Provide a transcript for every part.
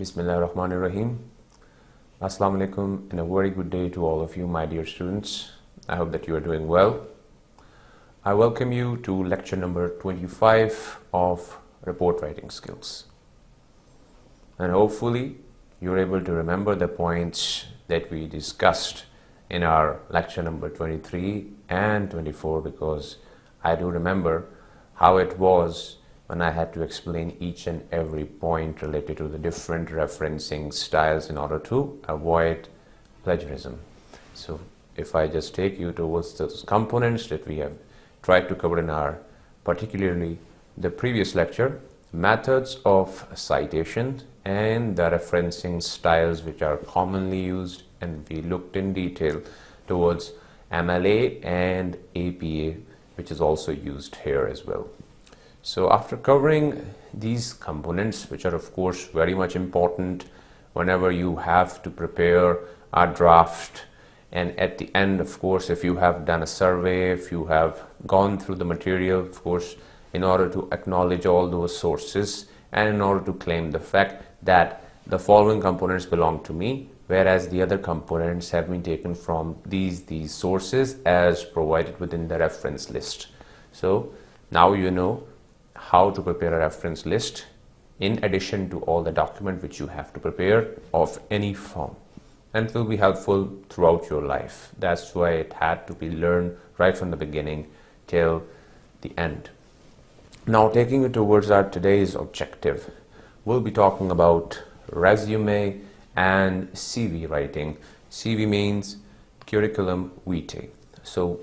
Bismillahirrahmanirrahim. Assalamu alaikum and a very good day to all of you, my dear students. I hope that you are doing well. I welcome you to lecture number 25 of report writing skills. And hopefully you're able to remember the points that we discussed in our lecture number 23 and 24, because I do remember how it was when I had to explain each and every point related to the different referencing styles in order to avoid plagiarism. So if I just take you towards those components that we have tried to cover in our, particularly the previous lecture, methods of citation and the referencing styles which are commonly used, and we looked in detail towards MLA and APA, which is also used here as well. So after covering these components, which are of course very much important whenever you have to prepare a draft, and at the end, of course, if you have done a survey, if you have gone through the material, of course, in order to acknowledge all those sources and in order to claim the fact that the following components belong to me, whereas the other components have been taken from these sources as provided within the reference list. So now you know how to prepare a reference list in addition to all the document which you have to prepare of any form, and it will be helpful throughout your life. That's why it had to be learned right from the beginning till the end. Now, taking you towards our today's objective, we'll be talking about resume and CV writing. CV means curriculum vitae. So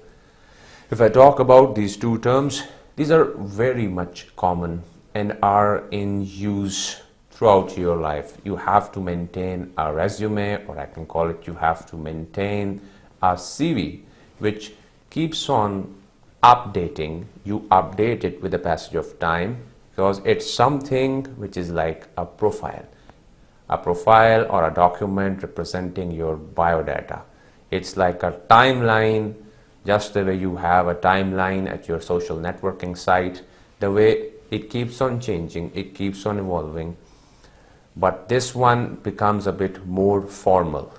if I talk about these two terms, these are very much common and are in use throughout your life. You have to maintain a resume, or I can call it, you have to maintain a CV, which keeps on updating. You update it with the passage of time, because it's something which is like a profile or a document representing your biodata. It's like a timeline, just the way you have a timeline at your social networking site, the way it keeps on changing, it keeps on evolving. But this one becomes a bit more formal.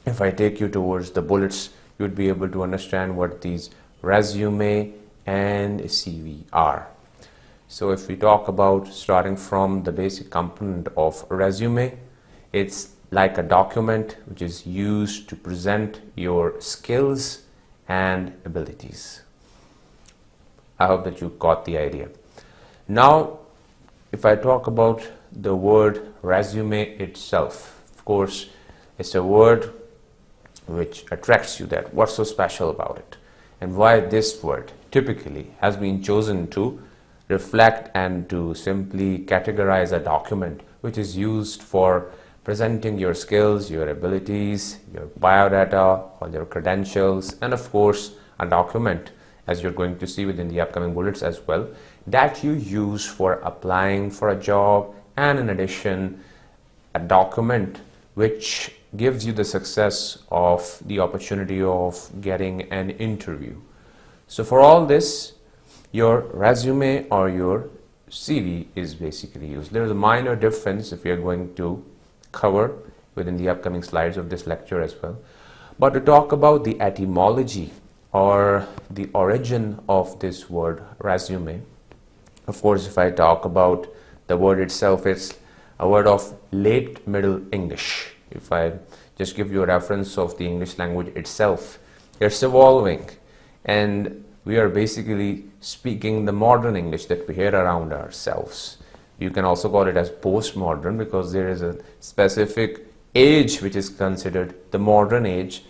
If I take you towards the bullets, you'd be able to understand what these resume and CV are. So if we talk about starting from the basic component of resume, it's like a document which is used to present your skills and abilities. I hope that you got the idea. Now, if I talk about the word resume itself, of course, it's a word which attracts you, that what's so special about it, and why this word typically has been chosen to reflect and to simply categorize a document which is used for presenting your skills, your abilities, your biodata, or your credentials, and of course a document, as you're going to see within the upcoming bullets as well, that you use for applying for a job, and in addition a document which gives you the success of the opportunity of getting an interview. So for all this, your resume or your CV is basically used. There is a minor difference if we are going to cover within the upcoming slides of this lecture as well. But to talk about the etymology or the origin of this word resume, of course, if I talk about the word itself, it's a word of late Middle English. If I just give you a reference of the English language itself, it's evolving, and we are basically speaking the modern English that we hear around ourselves. You can also call it as postmodern, because there is a specific age which is considered the modern age,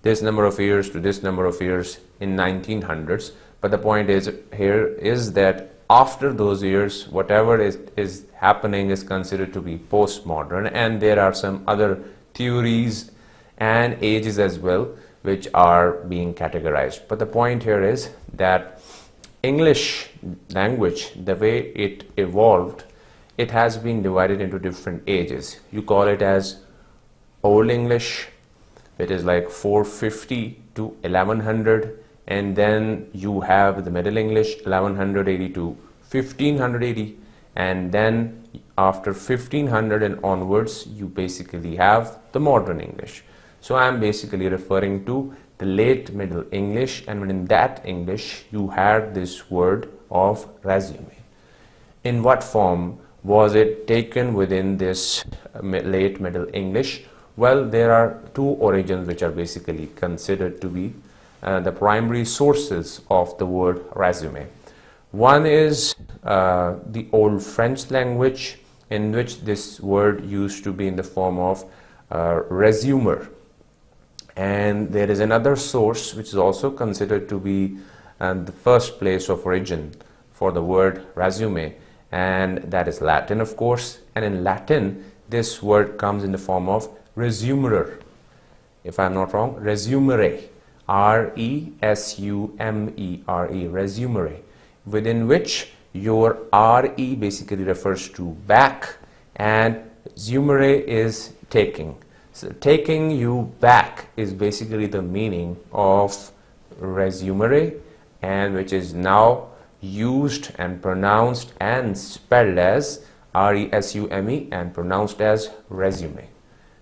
this number of years to this number of years in 1900s. But the point is here is that after those years, whatever is happening is considered to be postmodern, and there are some other theories and ages as well which are being categorized. But the point here is that English language, the way it evolved, it has been divided into different ages. You call it as Old English, it is like 450 to 1100, and then you have the Middle English 1180 to 1580, and then after 1500 and onwards, you basically have the modern English. So I am basically referring to the late Middle English, and in that English you had this word of resume. In what form was it taken within this late Middle English? Well, there are two origins which are basically considered to be the primary sources of the word resume. One is the Old French language, in which this word used to be in the form of resumer. And there is another source which is also considered to be the first place of origin for the word resume, and that is Latin, of course. And in Latin, this word comes in the form of resumer. If I'm not wrong, resumere, R-E-S-U-M-E-R-E, resumere, within which your R-E basically refers to back, and sumere is taking. So taking you back is basically the meaning of resumere, and which is now used and pronounced and spelled as R-E-S-U-M-E and pronounced as resume.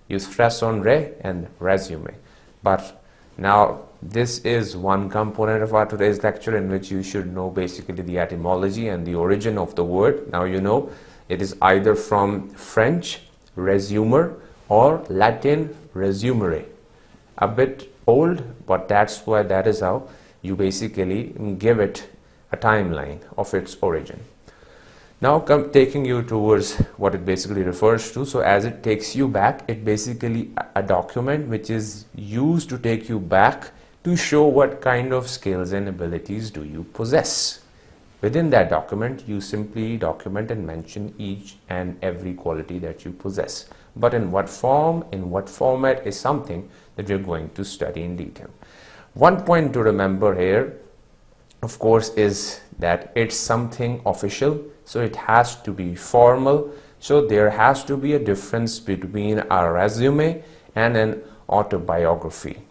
You stress on re and resume. But now this is one component of our today's lecture, in which you should know basically the etymology and the origin of the word. Now you know it is either from French resumer or Latin resumere. A bit old, but that's why that is how you basically give it a timeline of its origin. Now taking you towards what it basically refers to. So as it takes you back, it basically a document which is used to take you back to show what kind of skills and abilities do you possess. Within that document, you simply document and mention each and every quality that you possess. But in what form, in what format is something that we're going to study in detail. One point to remember here, of course, is that it's something official, so it has to be formal. So there has to be a difference between a resume and an autobiography.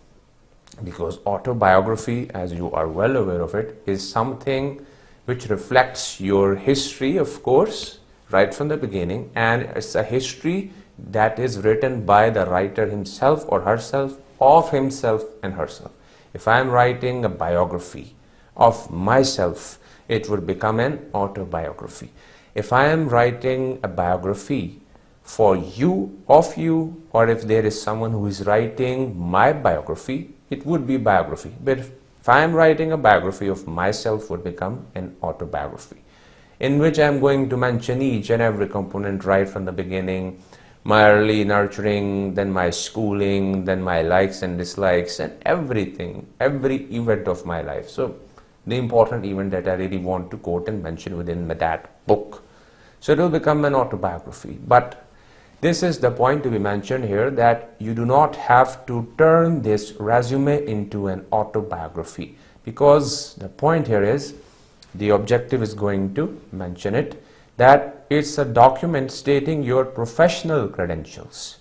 Because autobiography, as you are well aware of it, is something which reflects your history, of course, right from the beginning, and it's a history that is written by the writer himself or herself, of himself and herself. If I am writing a biography of myself, it would become an autobiography. If I am writing a biography for you, of you, or if there is someone who is writing my biography, it would be biography. But if I am writing a biography of myself, would become an autobiography, in which I am going to mention each and every component right from the beginning, my early nurturing, then my schooling, then my likes and dislikes, and everything, every event of my life. So the important event that I really want to quote and mention within that book. So it will become an autobiography. But this is the point to be mentioned here, that you do not have to turn this resume into an autobiography, because the point here is, the objective is going to mention it, that it's a document stating your professional credentials.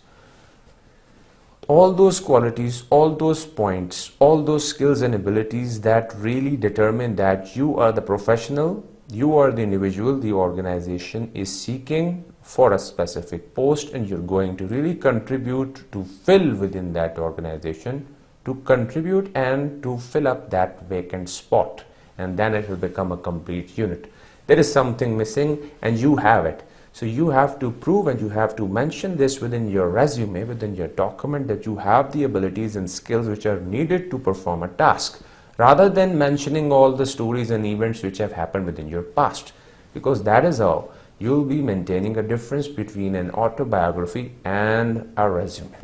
All those qualities, all those points, all those skills and abilities that really determine that you are the professional, you are the individual the organization is seeking for a specific post, and you're going to really contribute to fill within that organization, to contribute and to fill up that vacant spot, and then it will become a complete unit. There is something missing and you have it. So you have to prove and you have to mention this within your resume, within your document, that you have the abilities and skills which are needed to perform a task, rather than mentioning all the stories and events which have happened within your past, because that is how you'll be maintaining a difference between an autobiography and a resume.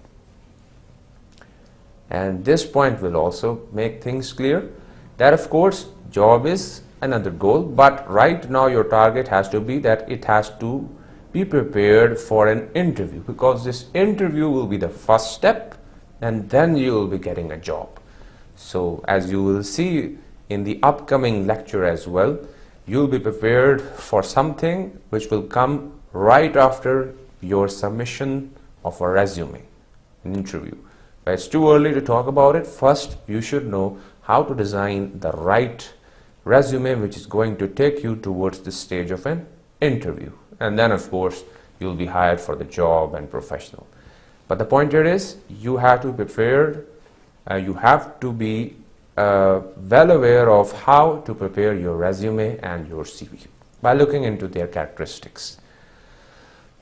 And this point will also make things clear that, of course, job is another goal, but right now your target has to be that it has to be prepared for an interview, because this interview will be the first step, and then you will be getting a job. So as you will see in the upcoming lecture as well, you'll be prepared for something which will come right after your submission of a resume, an interview. But it's too early to talk about it. First, you should know how to design the right resume which is going to take you towards the stage of an interview. and then of course you'll be hired for the job and professional. But the point here is you have to be prepared, you have to be well aware of how to prepare your resume and your CV by looking into their characteristics.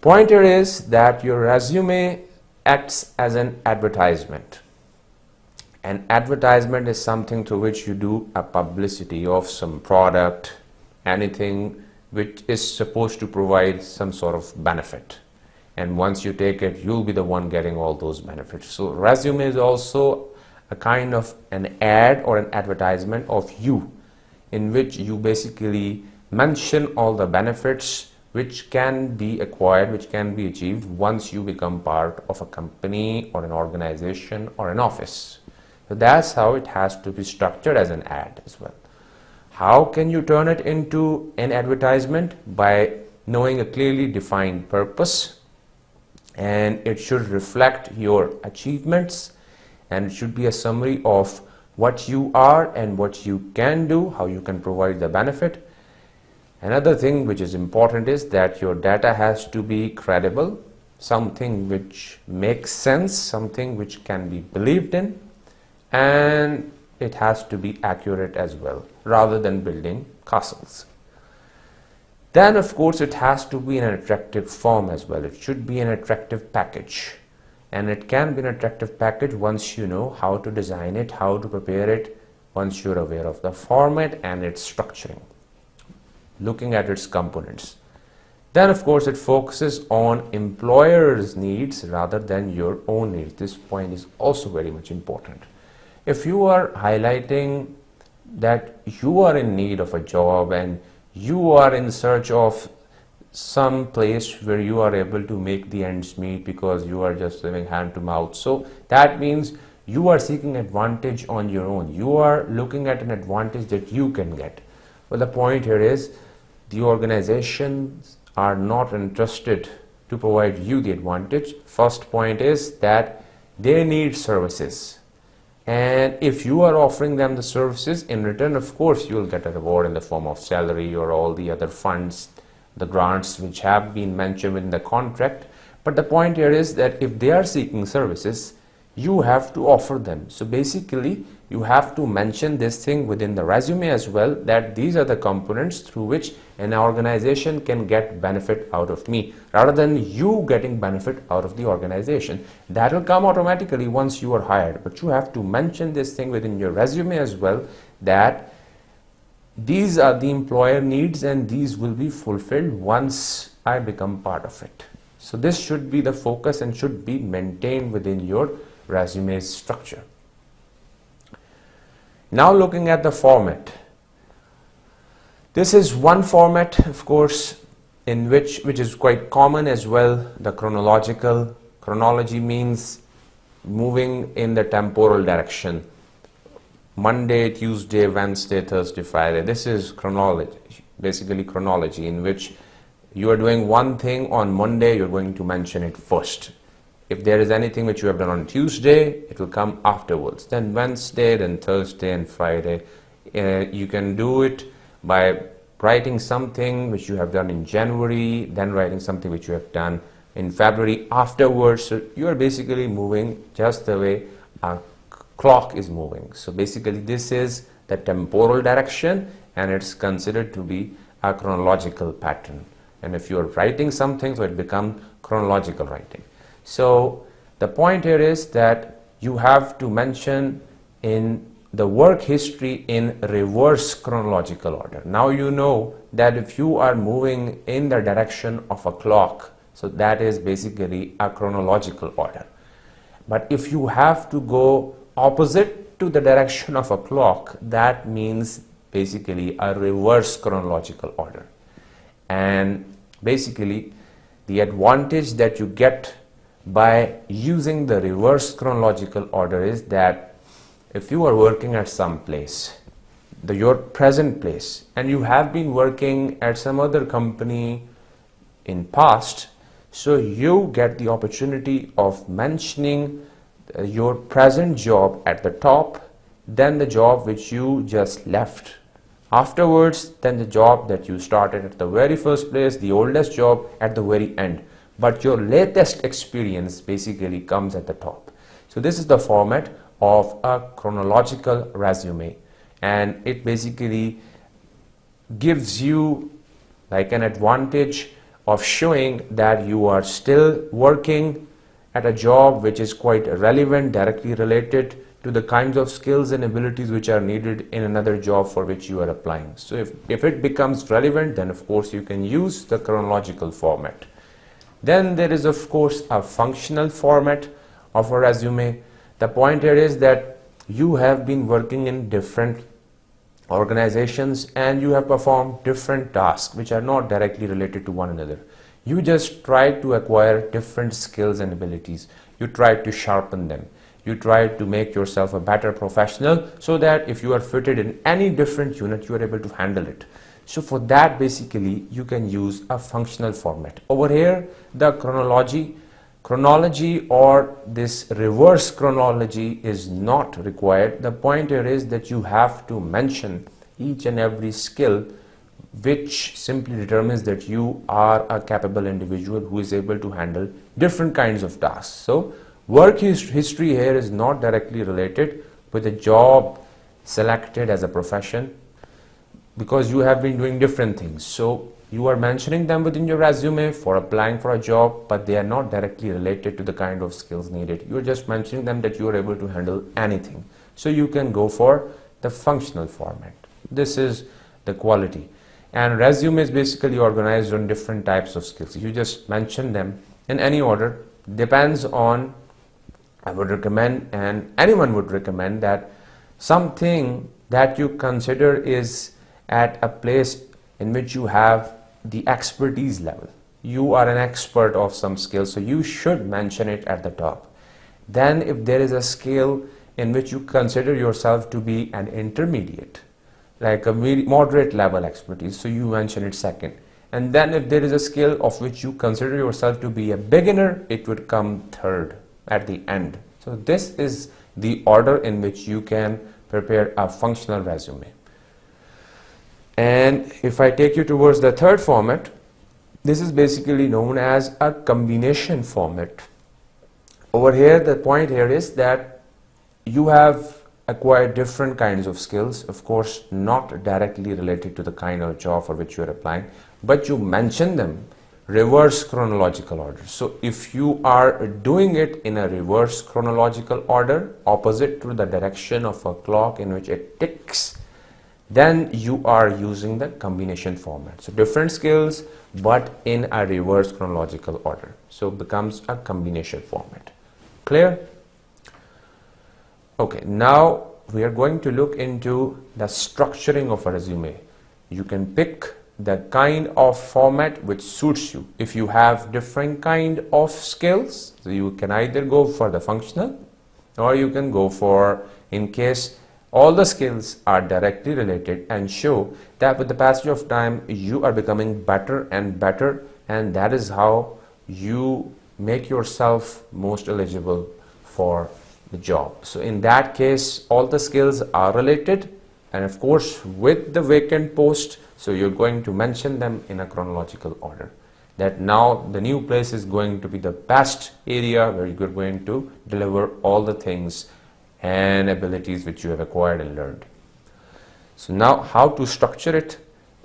Point here is that your resume acts as an advertisement. An advertisement is something through which you do a publicity of some product, anything which is supposed to provide some sort of benefit. And once you take it, you'll be the one getting all those benefits. So resume is also a kind of an ad or an advertisement of you, in which you basically mention all the benefits which can be acquired, which can be achieved once you become part of a company or an organization or an office. So that's how it has to be structured as an ad as well. How can you turn it into an advertisement? By knowing a clearly defined purpose, and it should reflect your achievements, and it should be a summary of what you are and what you can do, how you can provide the benefit. Another thing which is important is that your data has to be credible, something which makes sense, something which can be believed in, and it has to be accurate as well, rather than building castles. Then of course it has to be in an attractive form as well. It should be an attractive package, and it can be an attractive package once you know how to design it, how to prepare it, once you're aware of the format and its structuring, looking at its components. Then of course it focuses on employers' needs rather than your own needs. This point is also very much important. If you are highlighting that you are in need of a job and you are in search of some place where you are able to make the ends meet because you are just living hand to mouth, so that means you are seeking advantage on your own. You are looking at an advantage that you can get. Well, the point here is the organizations are not interested to provide you the advantage. First point is that they need services. And if you are offering them the services, in return, of course, you will get a reward in the form of salary or all the other funds, the grants which have been mentioned in the contract. But the point here is that if they are seeking services, you have to offer them. So basically, you have to mention this thing within the resume as well, that these are the components through which an organization can get benefit out of me, rather than you getting benefit out of the organization. That will come automatically once you are hired, but you have to mention this thing within your resume as well, that these are the employer needs and these will be fulfilled once I become part of it. So this should be the focus and should be maintained within your resume structure. Now looking at the format. This is one format, of course, in which is quite common as well, the chronological. Chronology means moving in the temporal direction. Monday, Tuesday, Wednesday, Thursday, Friday. This is chronology, basically chronology, in which you are doing one thing on Monday, you're going to mention it first. If there is anything which you have done on Tuesday, it will come afterwards. Then Wednesday, then Thursday and Friday. You can do it by writing something which you have done in January, then writing something which you have done in February afterwards. So you are basically moving just the way a clock is moving. So basically this is the temporal direction, and it's considered to be a chronological pattern. And if you are writing something, so it becomes chronological writing. So the point here is that you have to mention in the work history in reverse chronological order. Now you know that if you are moving in the direction of a clock, so that is basically a chronological order. But if you have to go opposite to the direction of a clock, that means basically a reverse chronological order. And basically the advantage that you get by using the reverse chronological order is that if you are working at some place, your present place, and you have been working at some other company in past, so you get the opportunity of mentioning your present job at the top, then the job which you just left afterwards than the job that you started at the very first place, the oldest job at the very end. But your latest experience basically comes at the top. So this is the format of a chronological resume, and it basically gives you like an advantage of showing that you are still working at a job which is quite relevant, directly related to the kinds of skills and abilities which are needed in another job for which you are applying. So if it becomes relevant, then of course you can use the chronological format. Then there is of course a functional format of a resume. The point here is that you have been working in different organizations and you have performed different tasks which are not directly related to one another. You just try to acquire different skills and abilities. You try to sharpen them. You try to make yourself a better professional so that if you are fitted in any different unit, you are able to handle it. So for that, basically, you can use a functional format. Over here, the chronology or this reverse chronology is not required. The point here is that you have to mention each and every skill which simply determines that you are a capable individual who is able to handle different kinds of tasks. So work history here is not directly related with a job selected as a profession, because you have been doing different things. So you are mentioning them within your resume for applying for a job, but they are not directly related to the kind of skills needed. You are just mentioning them that you are able to handle anything. So you can go for the functional format. This is the quality. And resume is basically organized on different types of skills. You just mention them in any order. Depends on, I would recommend, and anyone would recommend, that something that you consider is at a place in which you have the expertise level. You are an expert of some skill, so you should mention it at the top. Then if there is a skill in which you consider yourself to be an intermediate, like a moderate level expertise, so you mention it second. And then if there is a skill of which you consider yourself to be a beginner, it would come third at the end. So this is the order in which you can prepare a functional resume. And if I take you towards the third format, this is basically known as a combination format. Over here, the point here is that you have acquired different kinds of skills, of course not directly related to the kind of job for which you are applying, but you mention them reverse chronological order. So if you are doing it in a reverse chronological order, opposite to the direction of a clock in which it ticks, then you are using the combination format. So different skills, but in a reverse chronological order. So it becomes a combination format. Clear? Okay, now we are going to look into the structuring of a resume. You can pick the kind of format which suits you. If you have different kind of skills, so you can either go for the functional, or you can go for, in case all the skills are directly related, and show that with the passage of time you are becoming better and better, and that is how you make yourself most eligible for the job. So in that case, all the skills are related, and of course with the vacant post, so you're going to mention them in a chronological order. That now the new place is going to be the best area where you're going to deliver all the things and abilities which you have acquired and learned. So now how to structure it,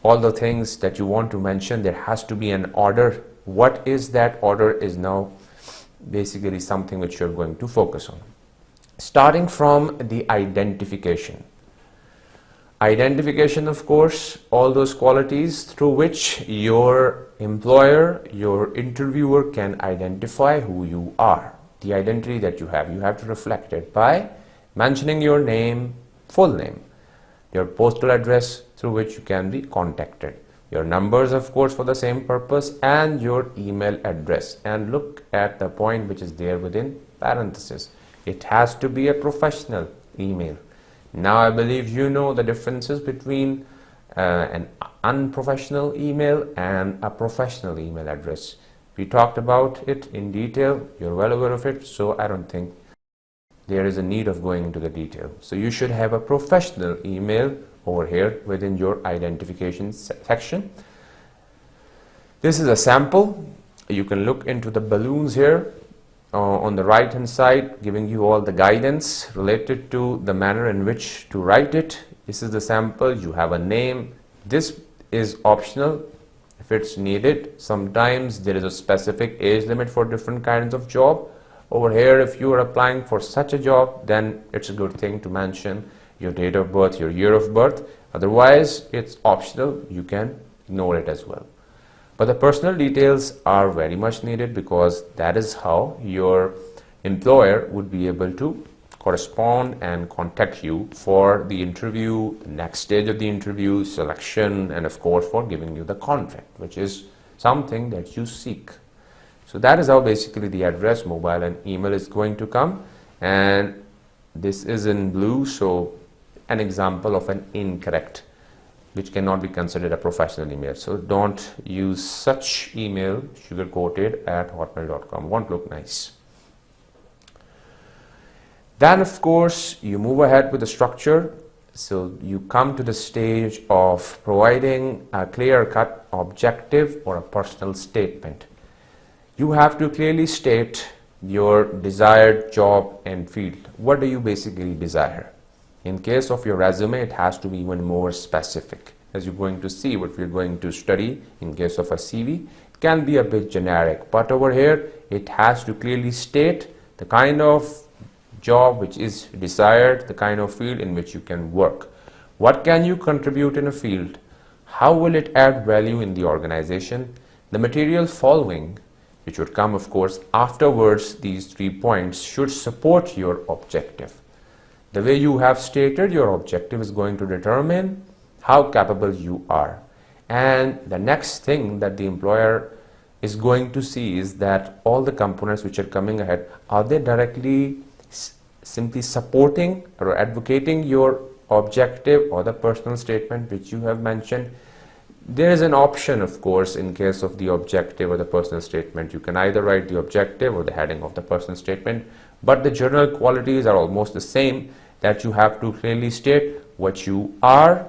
all the things that you want to mention, there has to be an order. What is that order is now basically something which you're going to focus on. Starting from the identification. Identification, of course, all those qualities through which your employer, your interviewer can identify who you are. The identity that you have to reflect it by mentioning your name, full name, your postal address through which you can be contacted, your numbers, of course, for the same purpose, and your email address. And look at the point which is there within parentheses. It has to be a professional email. Now I believe you know the differences between an unprofessional email and a professional email address. We talked about it in detail. You're well aware of it, so I don't think there is a need of going into the detail. So you should have a professional email over here within your identification section. This is a sample. You can look into the balloons here on the right hand side, giving you all the guidance related to the manner in which to write it. This is the sample. You have a name. This is optional if it's needed. Sometimes there is a specific age limit for different kinds of job. Over here, if you are applying for such a job, then it's a good thing to mention your date of birth, your year of birth. Otherwise, it's optional. You can ignore it as well. But the personal details are very much needed, because that is how your employer would be able to correspond and contact you for the interview, the next stage of the interview, selection, and of course for giving you the contract, which is something that you seek. So that is how basically the address, mobile and email is going to come, and this is in blue, so an example of an incorrect, which cannot be considered a professional email. So don't use such email sugar-coated at hotmail.com. Won't look nice. Then of course you move ahead with the structure. So you come to the stage of providing a clear-cut objective or a personal statement. You have to clearly state your desired job and field. What do you basically desire? In case of your resume, it has to be even more specific. As you're going to see, what we're going to study in case of a CV, it can be a bit generic, but over here it has to clearly state the kind of job which is desired, the kind of field in which you can work. What can you contribute in a field? How will it add value in the organization? The material following, which would come of course afterwards, these 3 points should support your objective. The way you have stated your objective is going to determine how capable you are. And the next thing that the employer is going to see is that all the components which are coming ahead, are they directly simply supporting or advocating your objective or the personal statement which you have mentioned. There is an option, of course, in case of the objective or the personal statement. You can either write the objective or the heading of the personal statement, but the general qualities are almost the same, that you have to clearly state what you are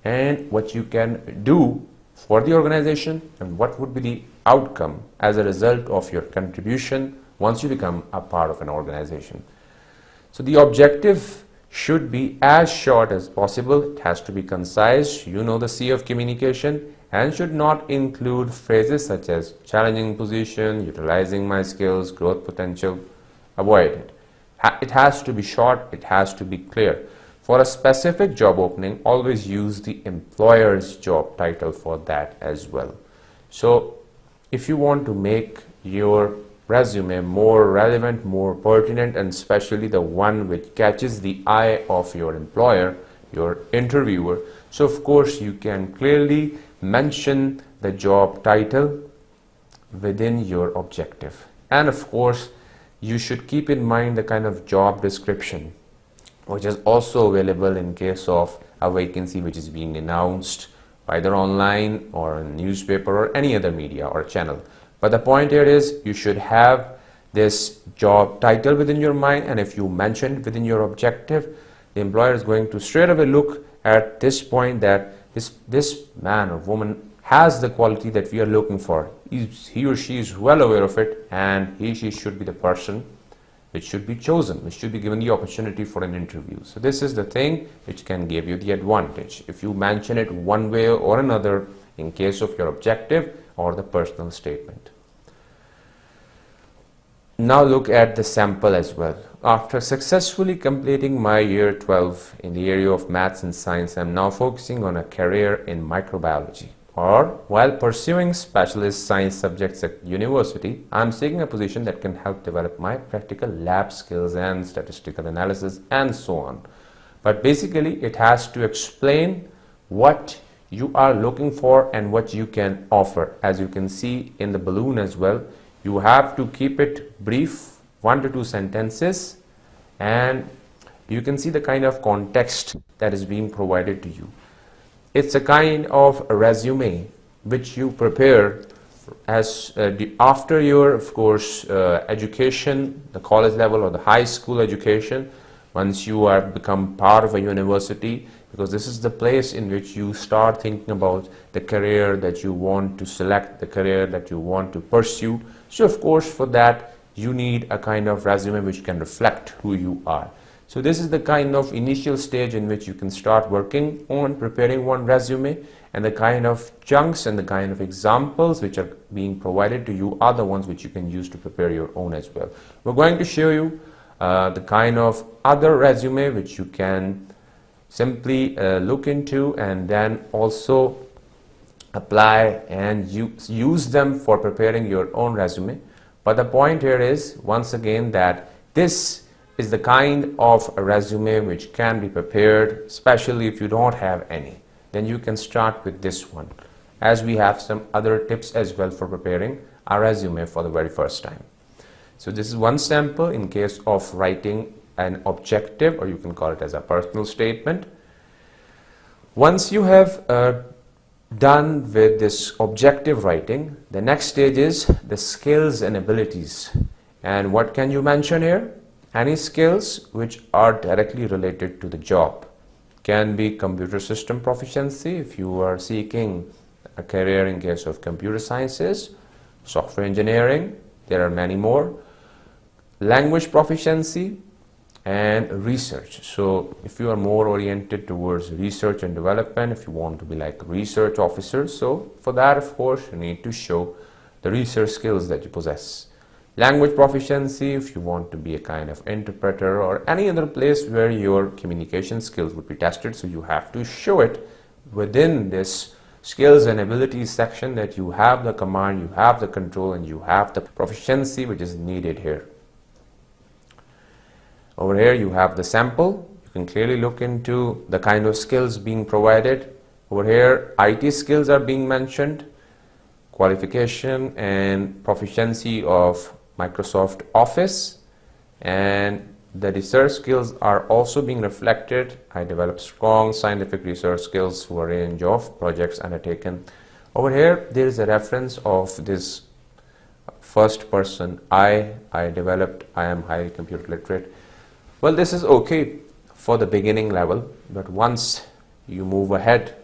and what you can do for the organization and what would be the outcome as a result of your contribution once you become a part of an organization. So the objective should be as short as possible. It has to be concise. You know the C of communication, and should not include phrases such as challenging position, utilizing my skills, growth potential. Avoid it. It has to be short. It has to be clear. For a specific job opening, always use the employer's job title for that as well. So if you want to make your resume more relevant, more pertinent, and especially the one which catches the eye of your employer, your interviewer, so of course you can clearly mention the job title within your objective. And of course you should keep in mind the kind of job description which is also available in case of a vacancy which is being announced either online or in newspaper or any other media or channel. But the point here is you should have this job title within your mind, and if you mention it within your objective, the employer is going to straight away look at this point that this man or woman has the quality that we are looking for. He or she is well aware of it, and she should be the person which should be chosen, which should be given the opportunity for an interview. So this is the thing which can give you the advantage if you mention it one way or another in case of your objective or the personal statement. Now look at the sample as well. After successfully completing my year 12 in the area of maths and science, I am now focusing on a career in microbiology. Or while pursuing specialist science subjects at university, I am seeking a position that can help develop my practical lab skills and statistical analysis and so on. But basically it has to explain what you are looking for and what you can offer. As you can see in the balloon as well, you have to keep it brief, 1 to 2 sentences, and you can see the kind of context that is being provided to you. It's a kind of a resume which you prepare as after your, of course, education, the college level or the high school education. Once you are become part of a university, because this is the place in which you start thinking about the career that you want to select, the career that you want to pursue. So of course for that you need a kind of resume which can reflect who you are. So this is the kind of initial stage in which you can start working on preparing one resume, and the kind of chunks and the kind of examples which are being provided to you are the ones which you can use to prepare your own as well. We're going to show you the kind of other resume which you can simply look into and then also apply and use them for preparing your own resume. But the point here is, once again, that this is the kind of a resume which can be prepared, especially if you don't have any. Then you can start with this one, as we have some other tips as well for preparing a resume for the very first time. So this is one sample in case of writing an objective, or you can call it as a personal statement. Once you have done with this objective writing, the next stage is the skills and abilities. And what can you mention here? Any skills which are directly related to the job. Can be computer system proficiency if you are seeking a career in case of computer sciences, software engineering, there are many more, language proficiency, and research. So if you are more oriented towards research and development, if you want to be like a research officer, so for that of course you need to show the research skills that you possess. Language proficiency if you want to be a kind of interpreter or any other place where your communication skills would be tested, so you have to show it within this skills and abilities section that you have the command, you have the control, and you have the proficiency which is needed here. Over here you have the sample. You can clearly look into the kind of skills being provided. Over here IT skills are being mentioned, qualification and proficiency of Microsoft Office, and the research skills are also being reflected. I developed strong scientific research skills for a range of projects undertaken. Over here there is a reference of this first person, I developed, I am highly computer literate. Well, this is okay for the beginning level, but once you move ahead,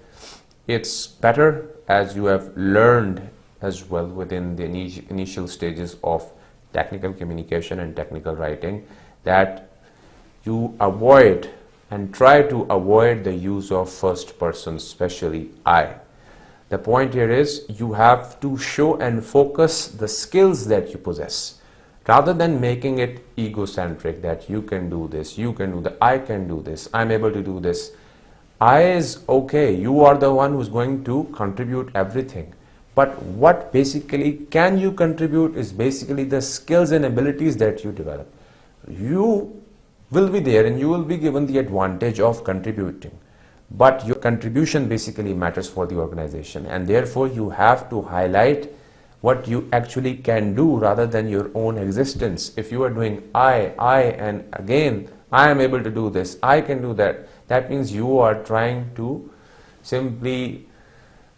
it's better as you have learned as well within the initial stages of technical communication and technical writing, that you avoid and try to avoid the use of first person, especially I. The point here is you have to show and focus the skills that you possess, rather than making it egocentric that you can do this, you can do that, I can do this, I'm able to do this. I is okay, you are the one who's going to contribute everything. But what basically can you contribute is basically the skills and abilities that you develop. You will be there and you will be given the advantage of contributing. But your contribution basically matters for the organization, and therefore you have to highlight what you actually can do rather than your own existence. If you are doing I, and again, I am able to do this, I can do that, that means you are trying to simply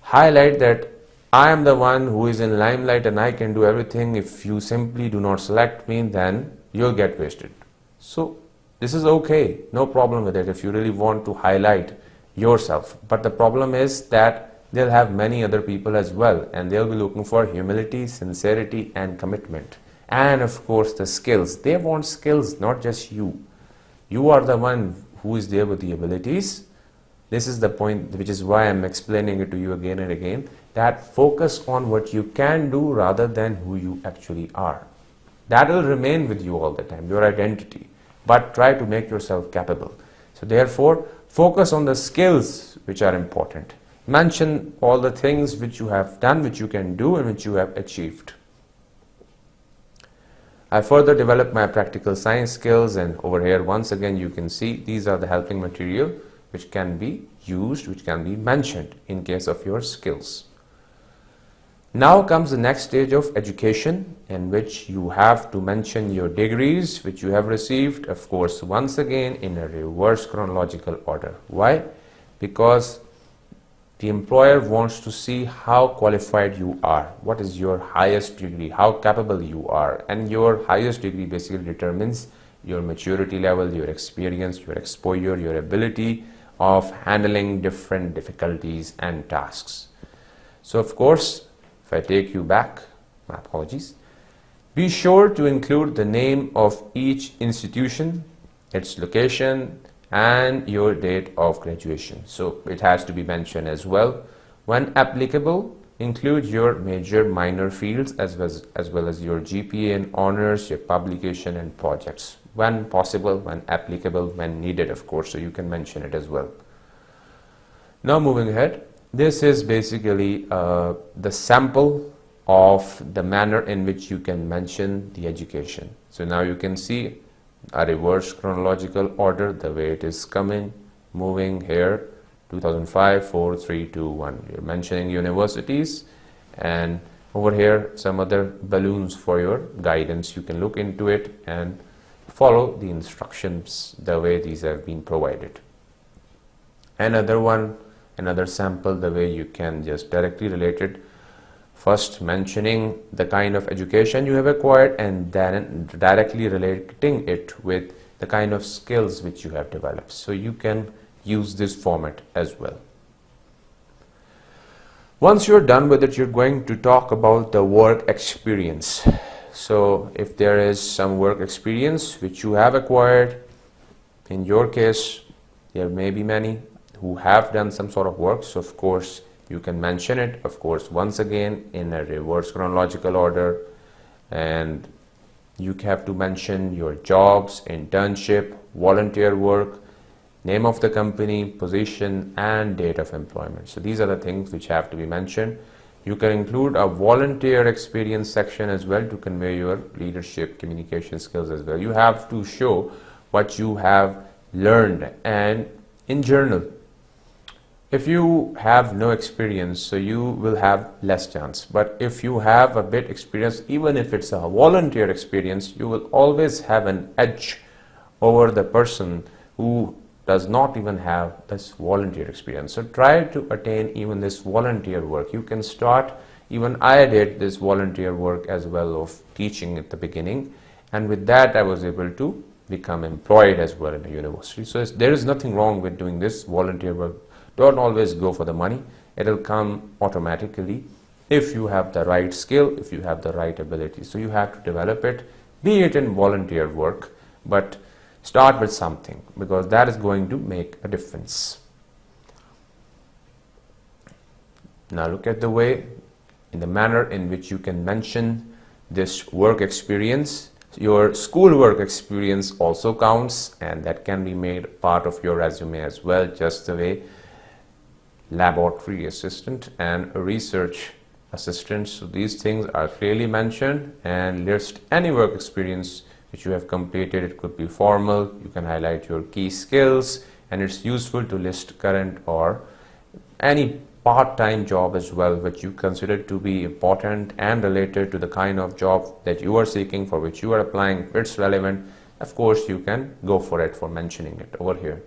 highlight that I am the one who is in limelight and I can do everything. If you simply do not select me, then you'll get wasted. So this is okay, no problem with it if you really want to highlight yourself. But the problem is that they'll have many other people as well, and they'll be looking for humility, sincerity, and commitment. And of course the skills. They want skills, not just you. You are the one who is there with the abilities. This is the point, which is why I'm explaining it to you again and again, that focus on what you can do rather than who you actually are. That will remain with you all the time, your identity, but try to make yourself capable. So therefore, focus on the skills which are important. Mention all the things which you have done, which you can do, and which you have achieved. I further developed my practical science skills, and over here once again you can see these are the helping material which can be used, which can be mentioned in case of your skills. Now comes the next stage of education, in which you have to mention your degrees which you have received, of course once again in a reverse chronological order. Why? Because the employer wants to see how qualified you are, what is your highest degree, how capable you are, and your highest degree basically determines your maturity level, your experience, your exposure, your ability of handling different difficulties and tasks. So of course, if I take you back, my apologies, be sure to include the name of each institution, its location, and your date of graduation. So it has to be mentioned as well. When applicable, include your major minor fields as well as your GPA and honors, your publication and projects. When possible, when applicable, when needed, of course, so you can mention it as well. Now moving ahead, this is basically the sample of the manner in which you can mention the education. So now you can see a reverse chronological order, the way it is coming, moving here, 2005, 4, 3, 2, 1. You're mentioning universities, and over here some other balloons for your guidance. You can look into it and follow the instructions the way these have been provided. Another one, another sample, the way you can just directly relate it. First mentioning the kind of education you have acquired and then directly relating it with the kind of skills which you have developed. So you can use this format as well. Once you're done with it, you're going to talk about the work experience. So if there is some work experience which you have acquired, in your case, there may be many who have done some sort of work. So of course, you can mention it, of course, once again in a reverse chronological order, and you have to mention your jobs, internship, volunteer work, name of the company, position, and date of employment. So these are the things which have to be mentioned. You can include a volunteer experience section as well to convey your leadership communication skills as well. You have to show what you have learned, and in journal, if you have no experience, so you will have less chance. But if you have a bit experience, even if it's a volunteer experience, you will always have an edge over the person who does not even have this volunteer experience. So try to attain even this volunteer work. You can start, even I did this volunteer work as well of teaching at the beginning, and with that I was able to become employed as well in a university. So there is nothing wrong with doing this volunteer work. Don't always go for the money. It'll come automatically if you have the right skill, if you have the right ability. So you have to develop it, be it in volunteer work, but start with something, because that is going to make a difference. Now look at the way, in the manner in which you can mention this work experience. Your school work experience also counts, and that can be made part of your resume as well, just the way laboratory assistant and research assistant. So these things are clearly mentioned, and list any work experience which you have completed. It could be formal. You can highlight your key skills, and it's useful to list current or any part-time job as well which you consider to be important and related to the kind of job that you are seeking, for which you are applying. If it's relevant, of course you can go for it, for mentioning it over here.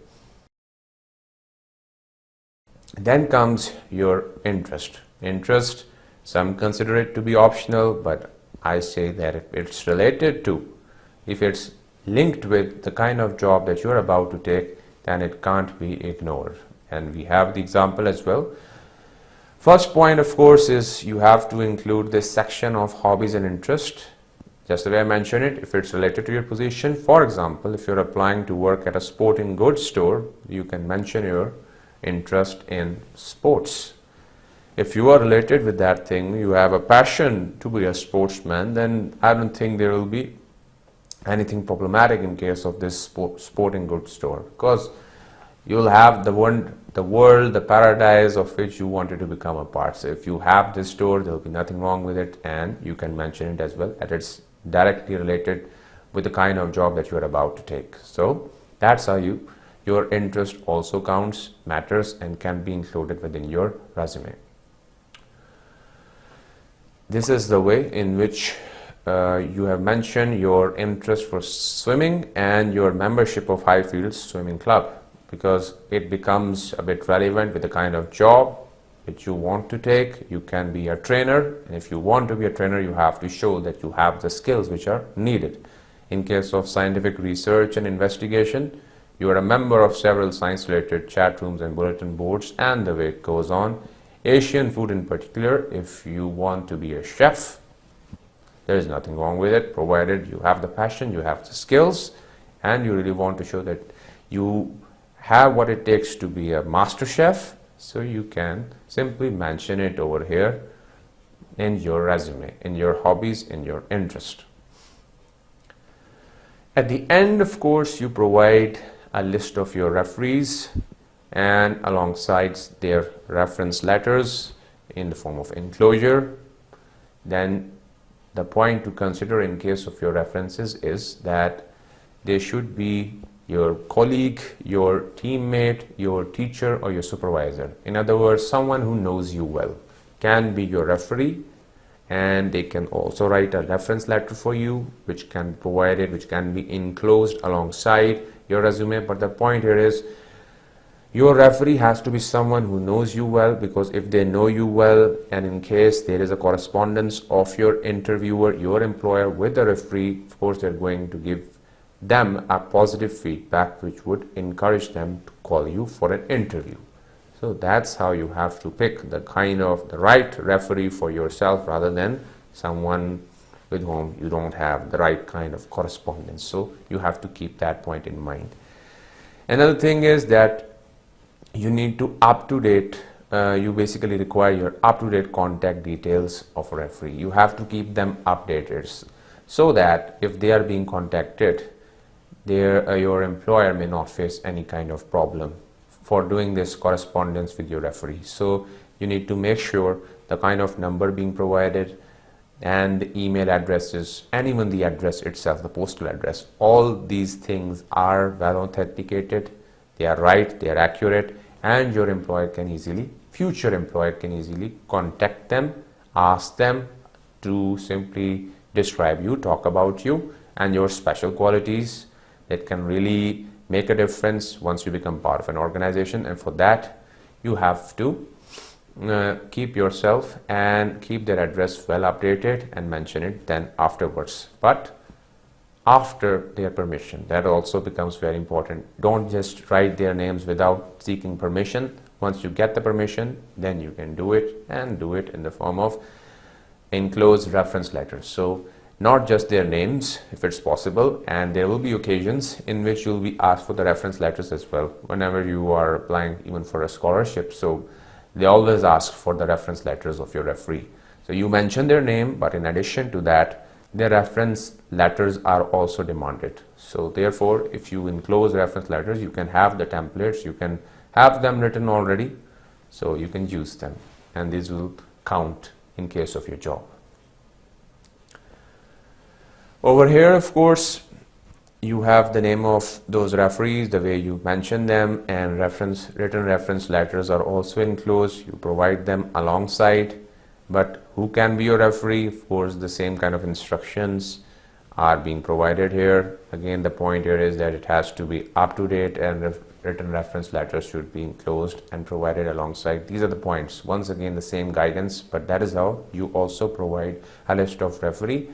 Then comes your interest. Interest, some consider it to be optional, but I say that if it's related to, if it's linked with the kind of job that you're about to take, then it can't be ignored. And we have the example as well. First point, of course, is you have to include this section of hobbies and interest. Just the way I mentioned it, if it's related to your position. For example, if you're applying to work at a sporting goods store, you can mention your interest in sports. If you are related with that thing, you have a passion to be a sportsman, then I don't think there will be anything problematic in case of this sporting goods store, because you'll have the world, the paradise of which you wanted to become a part. So if you have this store, there will be nothing wrong with it, and you can mention it as well, that it's directly related with the kind of job that you are about to take. So that's how your interest also counts, matters, and can be included within your resume. This is the way in which you have mentioned your interest for swimming and your membership of Highfields Swimming Club, because it becomes a bit relevant with the kind of job which you want to take. You can be a trainer, and if you want to be a trainer, you have to show that you have the skills which are needed. In case of scientific research and investigation, You are a member of several science-related chat rooms and bulletin boards, and the way it goes on. Asian food in particular, if you want to be a chef, there is nothing wrong with it, provided you have the passion, you have the skills, and you really want to show that you have what it takes to be a master chef. So you can simply mention it over here in your resume, in your hobbies, in your interest. At the end, of course, you provide a list of your referees and alongside their reference letters in the form of enclosure. Then the point to consider in case of your references is that they should be your colleague, your teammate, your teacher, or your supervisor. In other words, someone who knows you well can be your referee, and they can also write a reference letter for you, which can be provided, which can be enclosed alongside your resume. But the point here is your referee has to be someone who knows you well, because if they know you well and in case there is a correspondence of your interviewer, your employer with the referee, of course they're going to give them a positive feedback which would encourage them to call you for an interview. So that's how you have to pick the right referee for yourself, rather than someone with whom you don't have the right kind of correspondence. So you have to keep that point in mind. Another thing is that you need to you basically require your up-to-date contact details of a referee. You have to keep them updated so that if they are being contacted, your employer may not face any kind of problem for doing this correspondence with your referee. So you need to make sure the kind of number being provided and the email addresses and even the address itself, the postal address, all these things are well authenticated, they are right, they are accurate, and your future employer can easily contact them, ask them to simply describe you, talk about you and your special qualities that can really make a difference once you become part of an organization. And for that you have to keep yourself and keep their address well updated and mention it then afterwards, but after their permission. That also becomes very important. Don't just write their names without seeking permission. Once you get the permission, then you can do it, and do it in the form of enclosed reference letters. So not just their names if it's possible, and there will be occasions in which you'll be asked for the reference letters as well whenever you are applying even for a scholarship. So they always ask for the reference letters of your referee. So you mention their name, but in addition to that, their reference letters are also demanded. So therefore, if you enclose reference letters, you can have the templates, you can have them written already, so you can use them, and these will count in case of your job. Over here, of course, you have the name of those referees, the way you mention them, and written reference letters are also enclosed. You provide them alongside. But who can be your referee? Of course, the same kind of instructions are being provided here. Again, the point here is that it has to be up to date, and written reference letters should be enclosed and provided alongside. These are the points. Once again, the same guidance, but that is how you also provide a list of referee.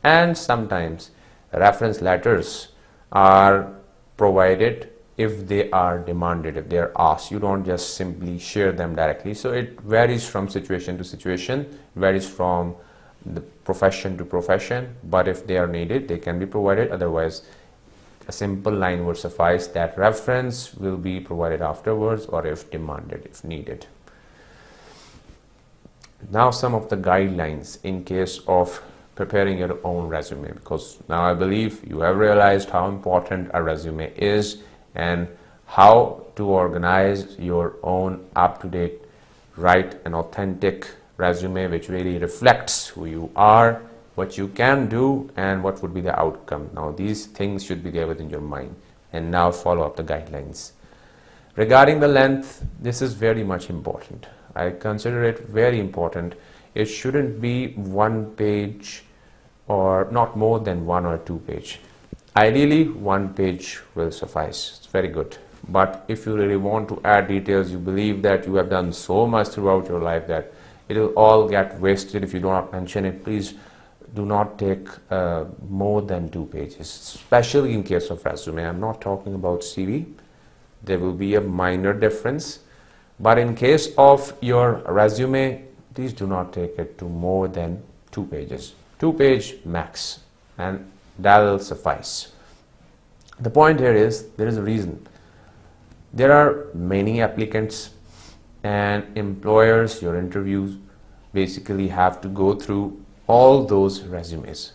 And sometimes reference letters are provided if they are demanded, if they are asked. You don't just simply share them directly. So it varies from situation to situation, varies from the profession to profession, but if they are needed, they can be provided. Otherwise, a simple line would suffice that reference will be provided afterwards, or if demanded, if needed. Now some of the guidelines in case of preparing your own resume, because now I believe you have realized how important a resume is and how to organize your own up-to-date, right and authentic resume which really reflects who you are, what you can do, and what would be the outcome. Now these things should be there within your mind, and now follow up the guidelines. Regarding the length, this is very much important. I consider it very important. It shouldn't be 1 page or not more than 1 or 2 page. Ideally 1 page will suffice. It's very good. But if you really want to add details, you believe that you have done so much throughout your life that it will all get wasted if you do not mention it, please do not take more than 2 pages, especially in case of resume. I'm not talking about CV. There will be a minor difference, but in case of your resume, please do not take it to more than 2 pages. 2 page max, and that will suffice. The point here is, there is a reason. There are many applicants, and employers, your interviews, basically have to go through all those resumes.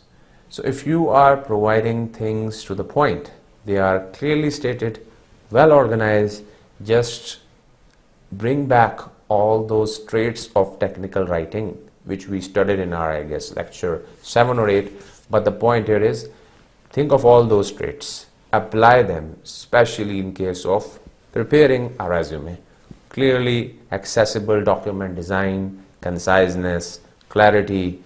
So if you are providing things to the point, they are clearly stated, well organized, just bring back all those traits of technical writing which we studied in our, I guess, lecture 7 or 8. But the point here is, think of all those traits, apply them, especially in case of preparing a resume. Clearly accessible document design, conciseness, clarity,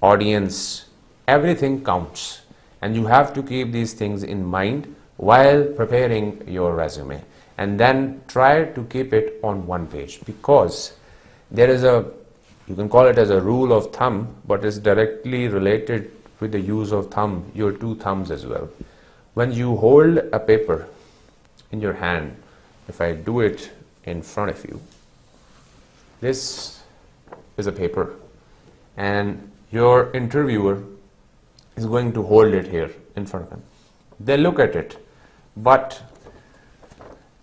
audience, everything counts, and you have to keep these things in mind while preparing your resume, and then try to keep it on 1 page, because there is a, you can call it as a rule of thumb, but it's directly related with the use of thumb, your 2 thumbs as well. When you hold a paper in your hand, if I do it in front of you, this is a paper, and your interviewer is going to hold it here in front of them. They look at it, but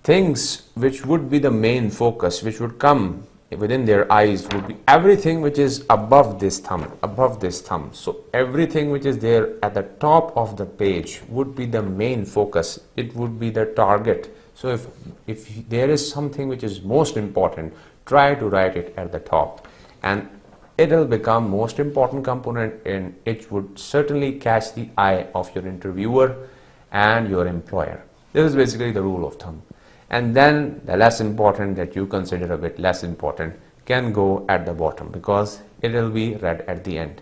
things which would be the main focus, which would come within their eyes, would be everything which is above this thumb. So everything which is there at the top of the page would be the main focus. It would be the target. So if there is something which is most important, try to write it at the top, and it will become most important component, and it would certainly catch the eye of your interviewer and your employer. This is basically the rule of thumb. And then the less important, that you consider a bit less important, can go at the bottom, because it will be read at the end.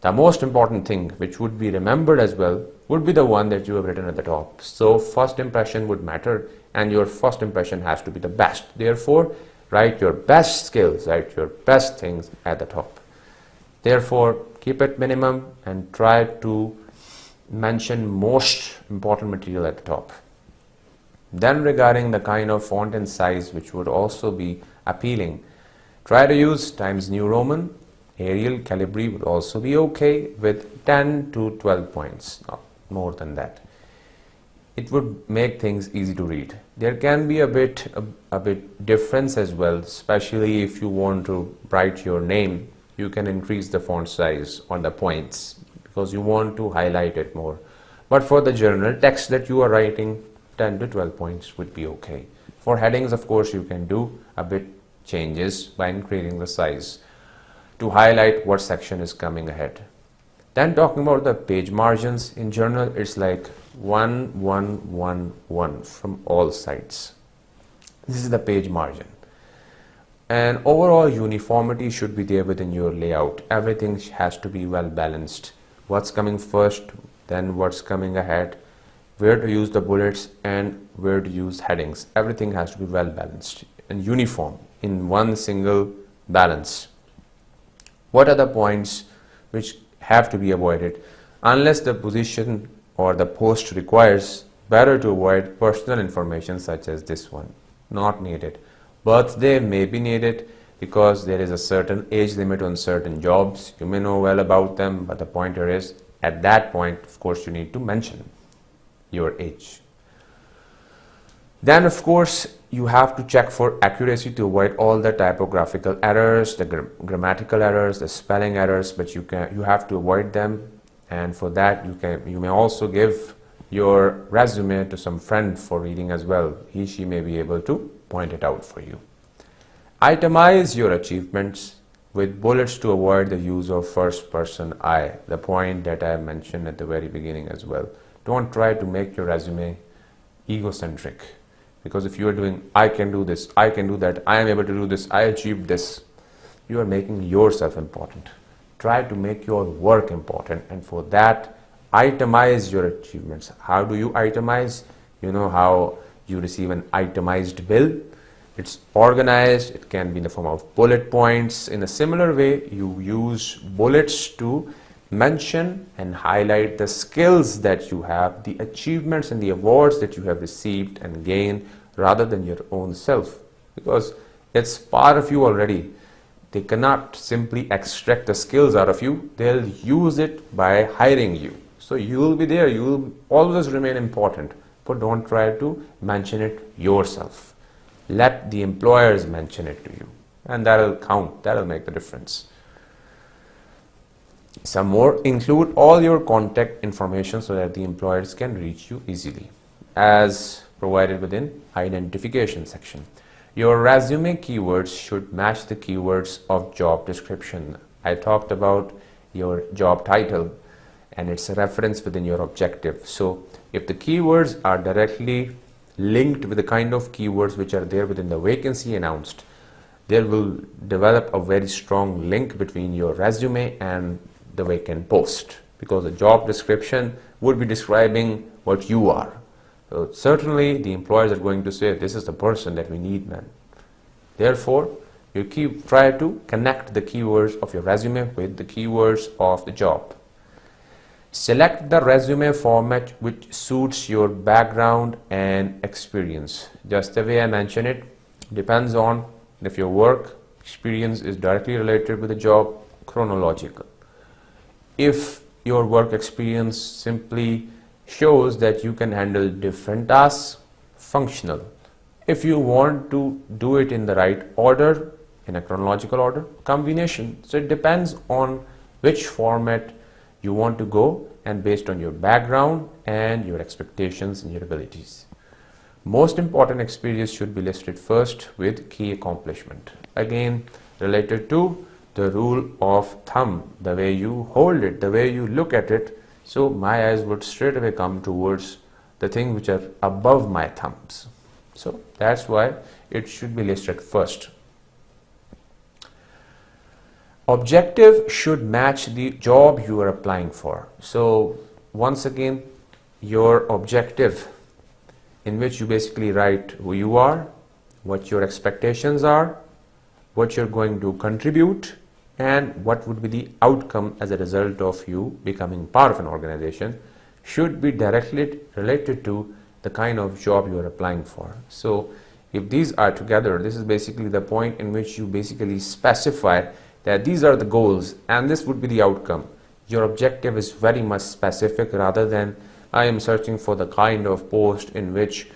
The most important thing, which would be remembered as well, would be the one that you have written at the top. So first impression would matter, and your first impression has to be the best. Therefore, write your best skills, write your best things at the top. Therefore, keep it minimum and try to mention most important material at the top. Then regarding the kind of font and size which would also be appealing, try to use Times New Roman. Arial, Calibri would also be okay with 10 to 12 points, not more than that. It would make things easy to read. There can be a bit difference as well, especially if you want to write your name. You can increase the font size on the points because you want to highlight it more. But for the general text that you are writing, 10 to 12 points would be okay. For headings, of course, you can do a bit changes by increasing the size to highlight what section is coming ahead. Then talking about the page margins, in general, it's like 1, 1, 1, 1 from all sides. This is the page margin. And overall uniformity should be there within your layout. Everything has to be well balanced. What's coming first, then what's coming ahead, where to use the bullets and where to use headings. Everything has to be well balanced and uniform in one single balance. What are the points which have to be avoided? Unless the position or the post requires, better to avoid personal information such as this one. Not needed. Birthday may be needed because there is a certain age limit on certain jobs. You may know well about them, but the pointer is, at that point, of course, you need to mention your age. Then, of course, you have to check for accuracy to avoid all the typographical errors, the grammatical errors, the spelling errors, but you have to avoid them. And for that, you may also give your resume to some friend for reading as well. She may be able to point it out for you. Itemize your achievements with bullets to avoid the use of first person I, the point that I mentioned at the very beginning as well. Don't try to make your resume egocentric, because if you are doing I can do this, I can do that, I am able to do this, I achieved this, you are making yourself important. Try to make your work important, and for that, itemize your achievements. How do you itemize? You know how you receive an itemized bill. It's organized, it can be in the form of bullet points. In a similar way, you use bullets to Mention and highlight the skills that you have, the achievements and the awards that you have received and gained rather than your own self, because it's part of you already. They cannot simply extract the skills out of you. They'll use it by hiring you. So you will be there. You will always remain important, but don't try to mention it yourself. Let the employers mention it to you, and that'll count. That'll make the difference. Some more: include all your contact information so that the employers can reach you easily, as provided within identification section. Your resume keywords should match the keywords of job description. I talked about your job title and its reference within your objective. So if the keywords are directly linked with the kind of keywords which are there within the vacancy announced, there will develop a very strong link between your resume and the vacant post, because the job description would be describing what you are. So certainly the employers are going to say, this is the person that we need, man. Therefore, you try to connect the keywords of your resume with the keywords of the job. Select the resume format which suits your background and experience. Just the way I mentioned it, depends on if your work experience is directly related with the job, chronological. If your work experience simply shows that you can handle different tasks, functional. If you want to do it in the right order, in a chronological order, combination. So it depends on which format you want to go, and based on your background and your expectations and your abilities. Most important experience should be listed first with key accomplishment. Again, related to the rule of thumb, the way you hold it, the way you look at it. So my eyes would straight away come towards the things which are above my thumbs. So that's why it should be listed first. Objective should match the job you are applying for. So once again, your objective, in which you basically write who you are, what your expectations are, what you're going to contribute, and what would be the outcome as a result of you becoming part of an organization, should be directly related to the kind of job you are applying for. So if these are together, this is basically the point in which you basically specify that these are the goals and this would be the outcome. Your objective is very much specific, rather than I am searching for the kind of post in which,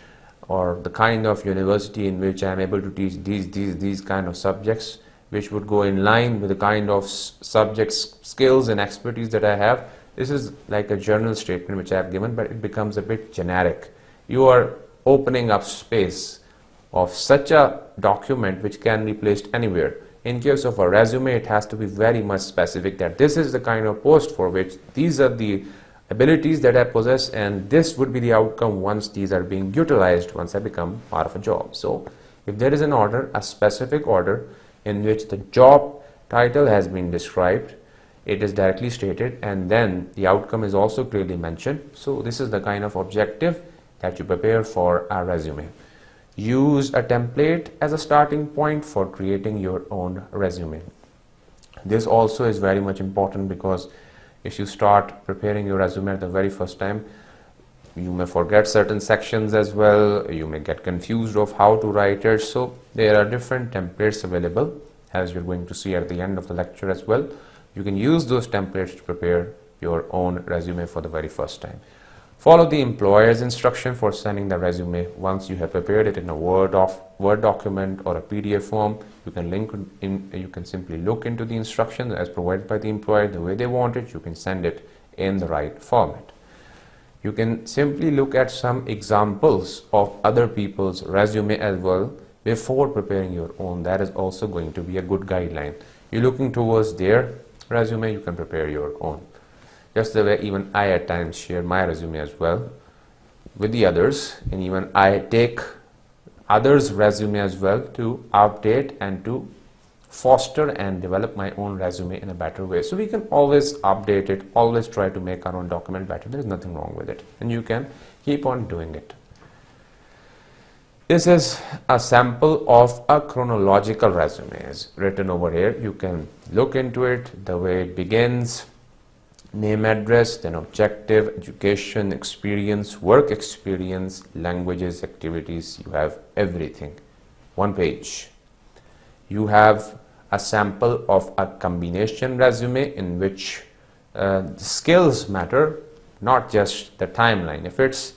or the kind of university in which I am able to teach these kind of subjects, which would go in line with the kind of subjects, skills and expertise that I have. This is like a general statement which I have given, but it becomes a bit generic. You are opening up space of such a document which can be placed anywhere. In case of a resume, it has to be very much specific, that this is the kind of post for which these are the abilities that I possess, and this would be the outcome once these are being utilized, once I become part of a job. So if there is an order, a specific order in which the job title has been described, it is directly stated, and then the outcome is also clearly mentioned. So this is the kind of objective that you prepare for a resume. Use a template as a starting point for creating your own resume. This also is very much important, because if you start preparing your resume at the very first time, you may forget certain sections as well. You may get confused of how to write it. So there are different templates available, as you're going to see at the end of the lecture as well. You can use those templates to prepare your own resume for the very first time. Follow the employer's instruction for sending the resume. Once you have prepared it in a Word document or a PDF form, you can simply look into the instructions as provided by the employer, the way they want it. You can send it in the right format. You can simply look at some examples of other people's resume as well before preparing your own. That is also going to be a good guideline. You're looking towards their resume, you can prepare your own. Just the way even I at times share my resume as well with the others, and even I take others' resume as well to update and to foster and develop my own resume in a better way. So we can always update it, always try to make our own document better. There is nothing wrong with it, and you can keep on doing it. This is a sample of a chronological resume. It's written over here. You can look into it, the way it begins, name, address, then objective, education, experience, work experience, languages, activities. You have everything. One page. You have a sample of a combination resume in which the skills matter, not just the timeline. If it's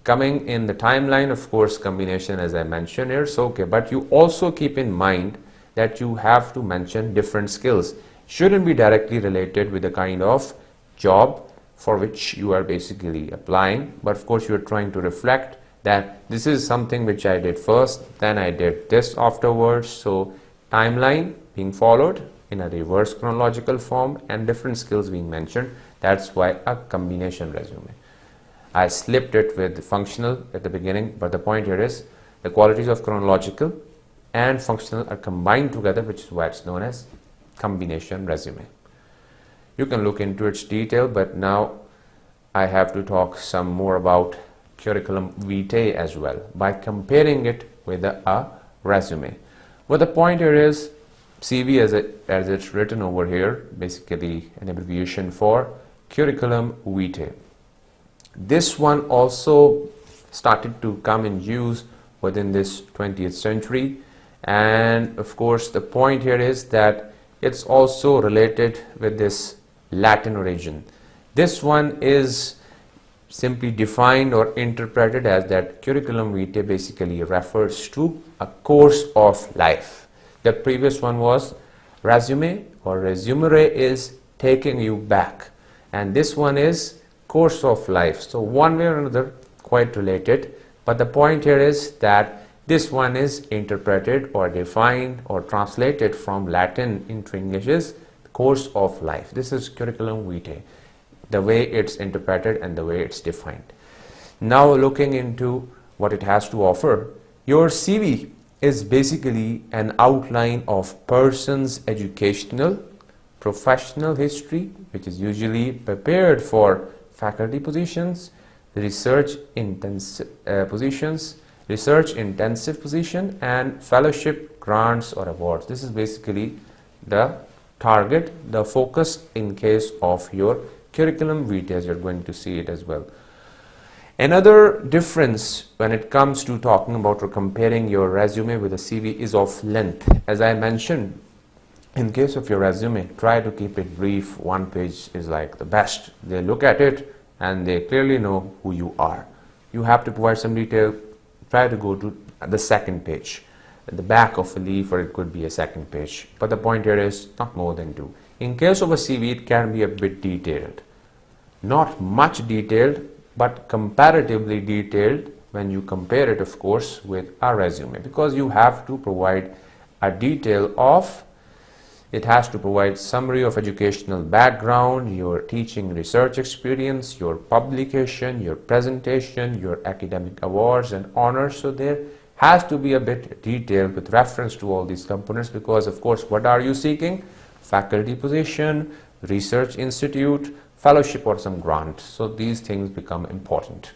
coming in the timeline, of course, combination, as I mentioned here, so okay. But you also keep in mind that you have to mention different skills. Shouldn't be directly related with the kind of job for which you are basically applying, but of course you are trying to reflect that this is something which I did first, then I did this afterwards. So timeline being followed in a reverse chronological form and different skills being mentioned. That's why a combination resume. I slipped it with functional at the beginning, but the point here is the qualities of chronological and functional are combined together, which is why it's known as combination resume. You can look into its detail, but now I have to talk some more about curriculum vitae as well by comparing it with a resume. Well, the point here is CV, as it's written over here, basically an abbreviation for curriculum vitae. This one also started to come in use within this 20th century, and of course the point here is that it's also related with this Latin origin. This one is simply defined or interpreted as that curriculum vitae basically refers to a course of life. The previous one was resume, or resumere is taking you back, and this one is course of life. So one way or another quite related, but the point here is that this one is interpreted or defined or translated from Latin into English is course of life. This is curriculum vitae, the way it's interpreted and the way it's defined. Now looking into what it has to offer, your CV is basically an outline of person's educational, professional history, which is usually prepared for faculty positions, research intensive position, and fellowship, grants or awards. This is basically the target, the focus in case of your curriculum vitae, as you're going to see it as well. Another difference when it comes to talking about or comparing your resume with a CV is of length. As I mentioned, in case of your resume, try to keep it brief. One page is like the best. They look at it and they clearly know who you are. You have to provide some detail. Try to go to the second page, at the back of a leaf, or it could be a second page. But the point here is not more than 2. In case of a CV, it can be a bit detailed. Not much detailed, but comparatively detailed when you compare it, of course, with a resume, because you have to provide a detail of, it has to provide summary of educational background, your teaching research experience, your publication, your presentation, your academic awards and honors. So there has to be a bit detailed with reference to all these components, because of course what are you seeking? Faculty position, research institute, fellowship or some grant. So these things become important.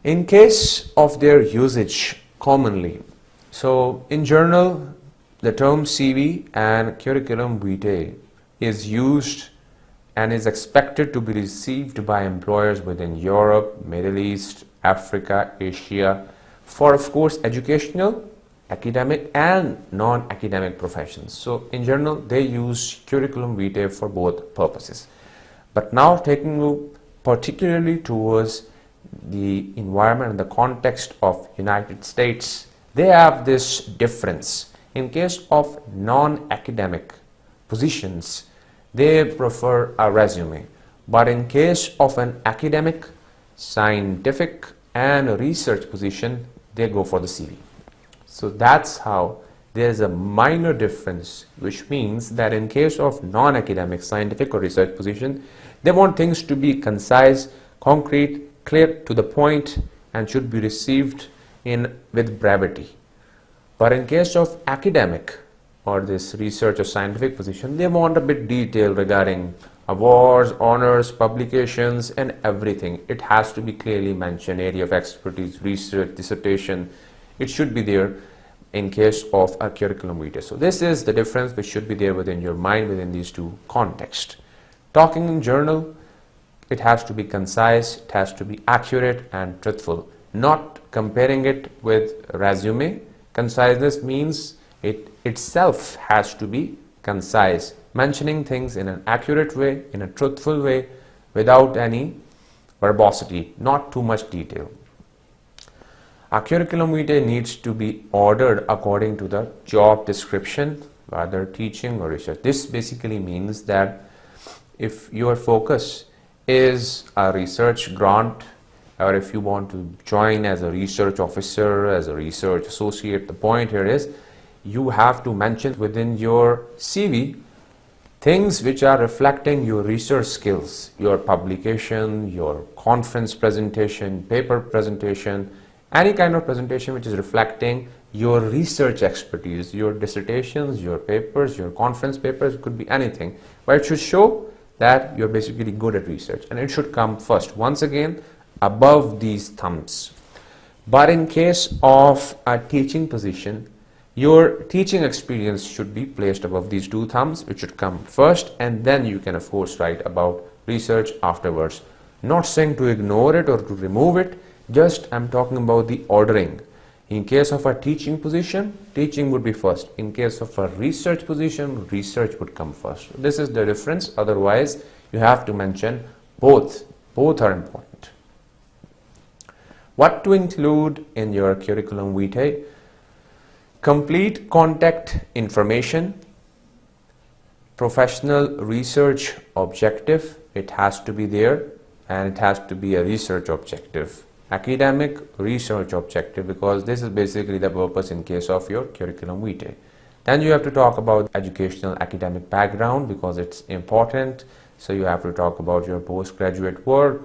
In case of their usage commonly, so in journal the term CV and curriculum vitae is used and is expected to be received by employers within Europe, Middle East, Africa, Asia, for of course educational, academic and non-academic professions. So in general they use curriculum vitae for both purposes. But now taking you particularly towards the environment and the context of United States, they have this difference. In case of non-academic positions, they prefer a resume, but in case of an academic, scientific and research position, they go for the CV. So that's how there's a minor difference, which means that in case of non-academic, scientific or research position, they want things to be concise, concrete, clear to the point, and should be received with brevity. But in case of academic or this research or scientific position, they want a bit detail regarding awards, honors, publications and everything. It has to be clearly mentioned, area of expertise, research, dissertation, it should be there. in case of a curriculum vitae. So this is the difference which should be there within your mind within these two contexts. Talking in journal, it has to be concise, it has to be accurate and truthful, not comparing it with resume. Conciseness means it itself has to be concise, mentioning things in an accurate way, in a truthful way, without any verbosity, not too much detail. A curriculum vitae needs to be ordered according to the job description, whether teaching or research. This basically means that if your focus is a research grant, or if you want to join as a research officer, as a research associate, the point here is you have to mention within your CV things which are reflecting your research skills, your publication, your conference presentation, paper presentation, any kind of presentation which is reflecting your research expertise, your dissertations, your papers, your conference papers, could be anything, but it should show that you're basically good at research, and it should come first, once again, above these thumbs. But in case of a teaching position, your teaching experience should be placed above these two thumbs. It should come first, and then you can of course write about research afterwards. Not saying to ignore it or to remove it, just I'm talking about the ordering. In case of a teaching position, teaching would be first. In case of a research position, research would come first. This is the difference. Otherwise, you have to mention both. Both are important. What to include in your curriculum vitae? Complete contact information, professional research objective, it has to be there, and it has to be a research objective. Academic research objective, because this is basically the purpose in case of your curriculum vitae. Then you have to talk about educational academic background, because it's important. So you have to talk about your postgraduate work,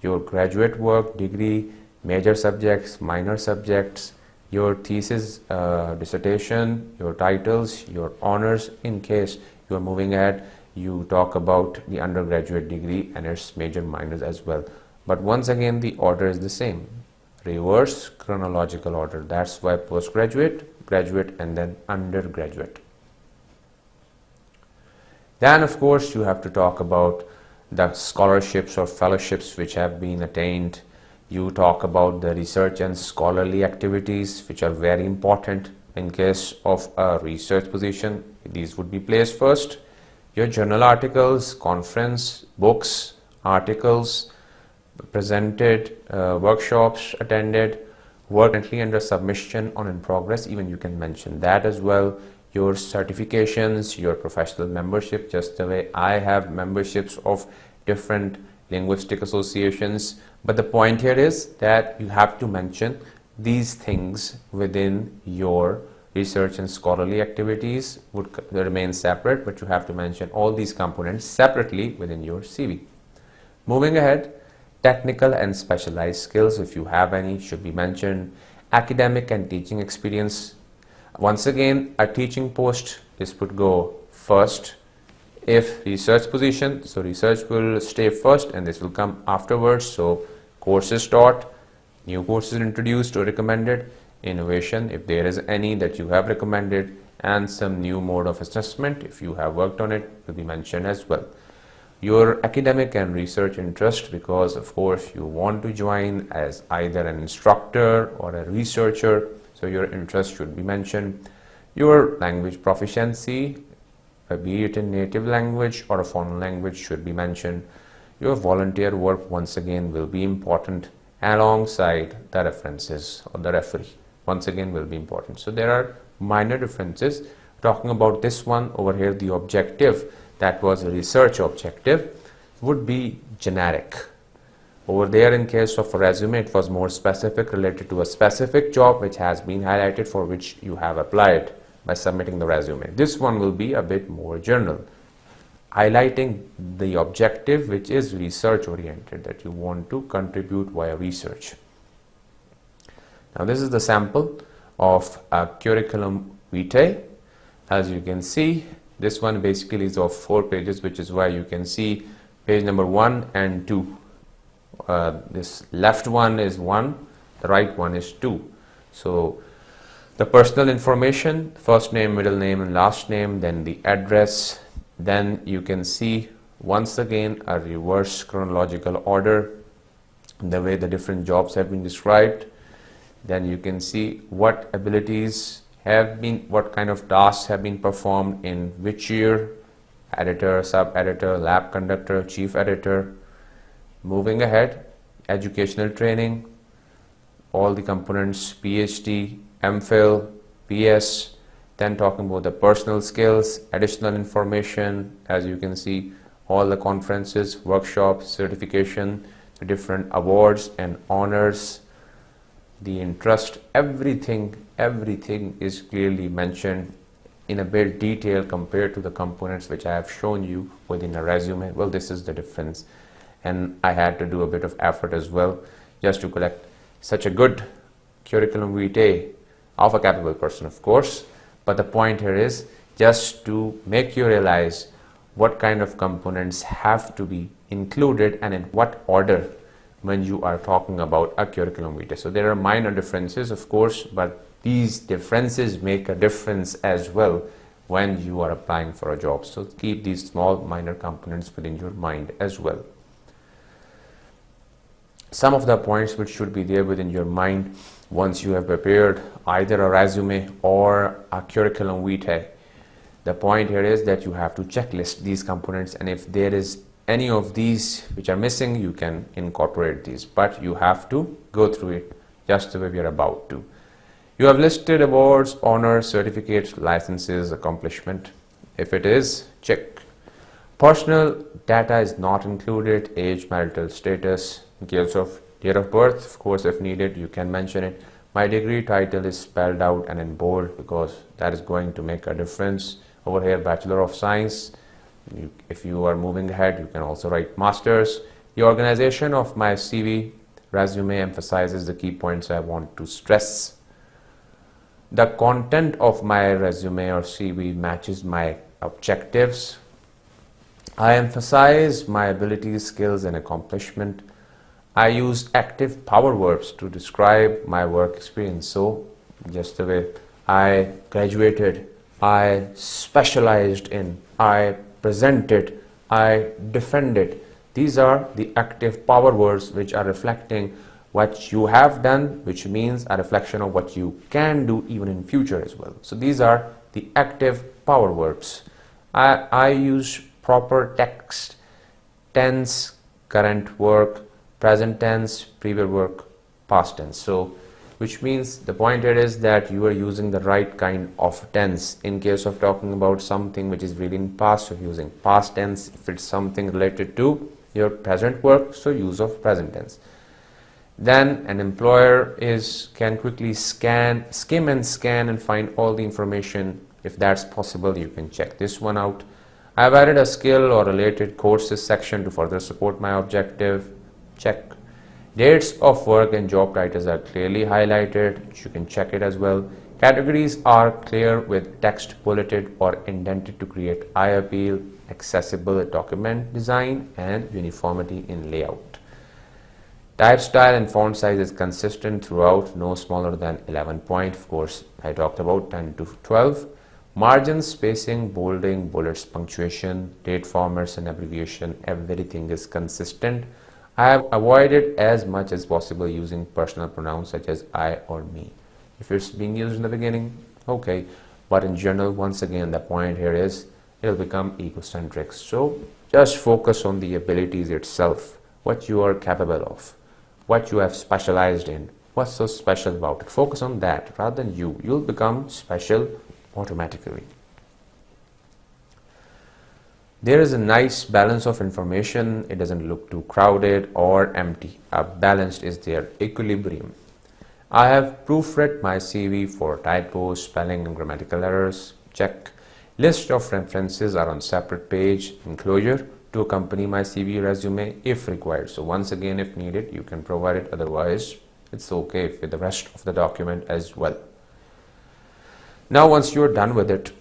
your graduate work, degree, major subjects, minor subjects, your thesis, dissertation, your titles, your honors. In case you are moving ahead, you talk about the undergraduate degree and its major minors as well. But once again, the order is the same, reverse chronological order. That's why postgraduate, graduate, and then undergraduate. Then of course you have to talk about the scholarships or fellowships which have been attained. You talk about the research and scholarly activities which are very important. In case of a research position, these would be placed first. Your journal articles, conference, books, articles, presented, workshops attended, work currently under submission or in progress, even you can mention that as well. Your certifications, your professional membership, just the way I have memberships of different linguistic associations. But the point here is that you have to mention these things within your research and scholarly activities would remain separate, but you have to mention all these components separately within your CV. Moving ahead, technical and specialized skills, if you have any, should be mentioned. Academic and teaching experience. Once again, a teaching post, this would go first. If research position, so research will stay first and this will come afterwards. So courses taught, new courses introduced or recommended, innovation, if there is any that you have recommended, and some new mode of assessment, if you have worked on it, will be mentioned as well. Your academic and research interest, because of course you want to join as either an instructor or a researcher, so your interest should be mentioned. Your language proficiency, be it in native language or a foreign language, should be mentioned. Your volunteer work once again will be important, alongside the references or the referee once again will be important. So there are minor differences. Talking about this one over here, the objective, that was a research objective, would be generic. Over there, in case of a resume, it was more specific, related to a specific job which has been highlighted, for which you have applied by submitting the resume. This one will be a bit more general, highlighting the objective which is research oriented, that you want to contribute via research. Now this is the sample of a curriculum vitae. As you can see, this one basically is of 4 pages, which is why you can see page number 1 and 2. This left one is 1, the right one is 2. So The personal information, first name, middle name and last name, then the address. Then you can see once again a reverse chronological order, the way the different jobs have been described. Then you can see what abilities have been, what kind of tasks have been performed in which year, editor, sub-editor, lab conductor, chief editor. Moving ahead, educational training, all the components, PhD, MPhil, PS. Then talking about the personal skills, additional information, as you can see, all the conferences, workshops, certification, the different awards and honors, the interest, everything is clearly mentioned in a bit detail compared to the components which I have shown you within a resume. Well, this is the difference, and I had to do a bit of effort as well just to collect such a good curriculum vitae of a capable person, of course. But the point here is just to make you realize what kind of components have to be included and in what order when you are talking about a curriculum vitae. So there are minor differences, of course, but these differences make a difference as well when you are applying for a job. So keep these small minor components within your mind as well. Some of the points which should be there within your mind once you have prepared either a resume or a curriculum vitae. The point here is that you have to checklist these components, and if there is any of these which are missing, you can incorporate these, but you have to go through it just the way we are about to. You have listed awards, honors, certificates, licenses, accomplishment. If it is, check. Personal data is not included, age, marital status. In case of date of birth, of course, if needed, you can mention it. My degree title is spelled out and in bold because that is going to make a difference. Over here, Bachelor of Science. If you are moving ahead, you can also write Masters. The organization of my CV resume emphasizes the key points I want to stress. The content of my resume or CV matches my objectives. I emphasize my abilities, skills, and accomplishment. I use active power verbs to describe my work experience. So, just the way I graduated, I specialized in, I presented, I defended. These are the active power words which are reflecting what you have done, which means a reflection of what you can do even in future as well. So these are the active power verbs. I use proper text, tense, current work, present tense, previous work, past tense. So which means the point here is that you are using the right kind of tense. In case of talking about something which is really in past, you're using past tense. If it's something related to your present work, so use of present tense. Then an employer can quickly skim and scan and find all the information. If that's possible, you can check this one out. I've added a skill or related courses section to further support my objective. Check. Dates of work and job titles are clearly highlighted. You can check it as well. Categories are clear with text bulleted or indented to create eye appeal, accessible document design, and uniformity in layout. Type style and font size is consistent throughout, no smaller than 11 point. Of course, I talked about 10 to 12. Margins, spacing, bolding, bullets, punctuation, date formats and abbreviation, everything is consistent. I have avoided as much as possible using personal pronouns such as I or me. If it's being used in the beginning, okay. But in general, once again, the point here is it will become egocentric. So just focus on the abilities itself, what you are capable of, what you have specialized in, what's so special about it. Focus on that rather than you. You'll become special automatically. There is a nice balance of information. It doesn't look too crowded or empty. A balanced is their equilibrium. I have proofread my CV for typos, spelling and grammatical errors. Check. List of references are on separate page enclosure to accompany my CV resume if required. So once again, if needed, you can provide it. Otherwise, it's okay with the rest of the document as well. Now, once you're done with it,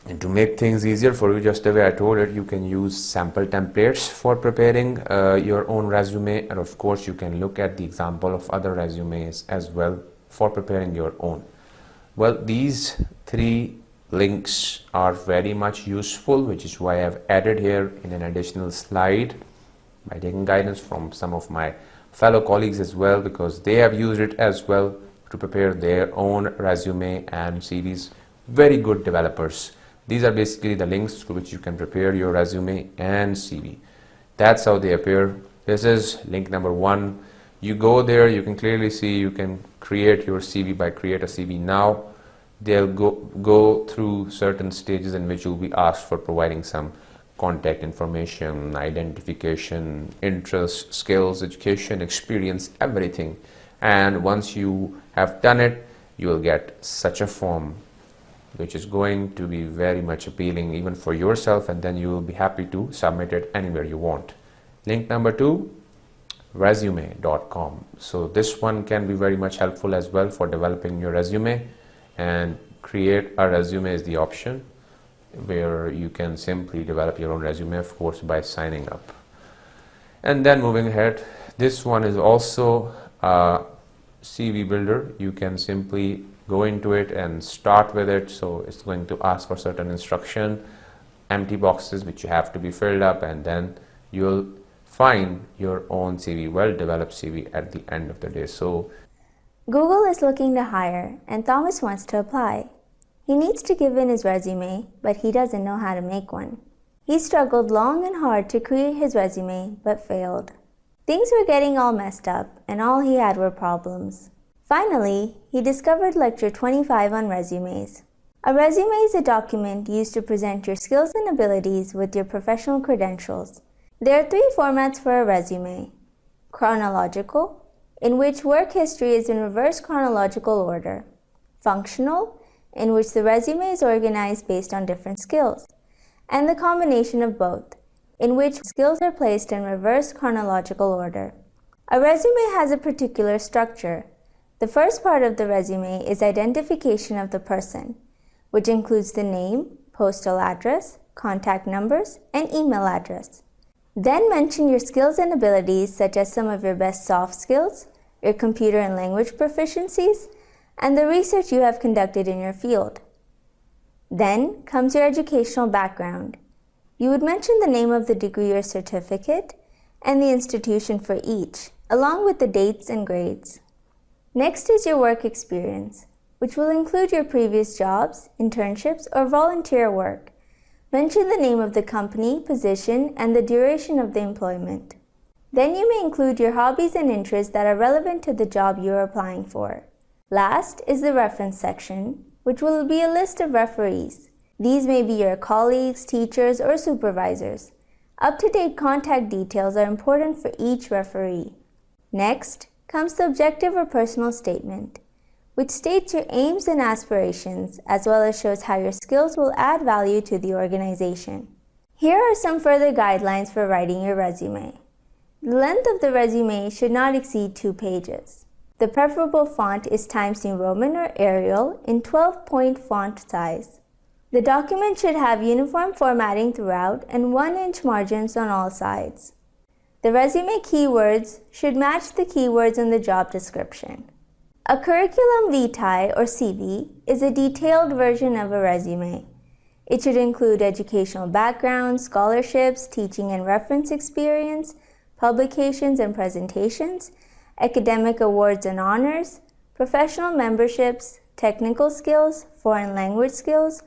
and to make things easier for you, just the way I told it, you can use sample templates for preparing your own resume. And of course, you can look at the example of other resumes as well for preparing your own. Well, these three links are very much useful, which is why I've added here in an additional slide by taking guidance from some of my fellow colleagues as well, because they have used it as well to prepare their own resume and CVs. Very good developers. These are basically the links through which you can prepare your resume and CV. That's how they appear. This is link number 1. You go there, you can clearly see you can create your CV by create a CV now. They'll go through certain stages in which you'll be asked for providing some contact information, identification, interests, skills, education, experience, everything. And once you have done it, you will get such a form which is going to be very much appealing even for yourself, and then you will be happy to submit it anywhere you want. Link number 2, resume.com. So this one can be very much helpful as well for developing your resume, and create a resume is the option where you can simply develop your own resume, of course, by signing up. And then moving ahead, this one is also a CV builder. You can simply go into it and start with it. So it's going to ask for certain instruction, empty boxes which you have to be filled up, and then you'll find your own CV, well-developed CV at the end of the day. So Google is looking to hire, and Thomas wants to apply. He needs to give in his resume, but he doesn't know how to make one. He struggled long and hard to create his resume, but failed. Things were getting all messed up, and all he had were problems. Finally, he discovered Lecture 25 on resumes. A resume is a document used to present your skills and abilities with your professional credentials. There are 3 formats for a resume. Chronological, in which work history is in reverse chronological order. Functional, in which the resume is organized based on different skills. And the combination of both, in which skills are placed in reverse chronological order. A resume has a particular structure. The first part of the resume is identification of the person, which includes the name, postal address, contact numbers, and email address. Then mention your skills and abilities, such as some of your best soft skills, your computer and language proficiencies, and the research you have conducted in your field. Then comes your educational background. You would mention the name of the degree or certificate and the institution for each, along with the dates and grades. Next is your work experience, which will include your previous jobs, internships, or volunteer work. Mention the name of the company, position, and the duration of the employment. Then you may include your hobbies and interests that are relevant to the job you are applying for. Last is the reference section, which will be a list of referees. These may be your colleagues, teachers, or supervisors. Up-to-date contact details are important for each referee. Next comes the objective or personal statement, which states your aims and aspirations, as well as shows how your skills will add value to the organization. Here are some further guidelines for writing your resume. The length of the resume should not exceed 2 pages. The preferable font is Times New Roman or Arial in 12-point font size. The document should have uniform formatting throughout and 1-inch margins on all sides. The resume keywords should match the keywords in the job description. A curriculum vitae or CV is a detailed version of a resume. It should include educational background, scholarships, teaching and reference experience, publications and presentations, academic awards and honors, professional memberships, technical skills, foreign language skills,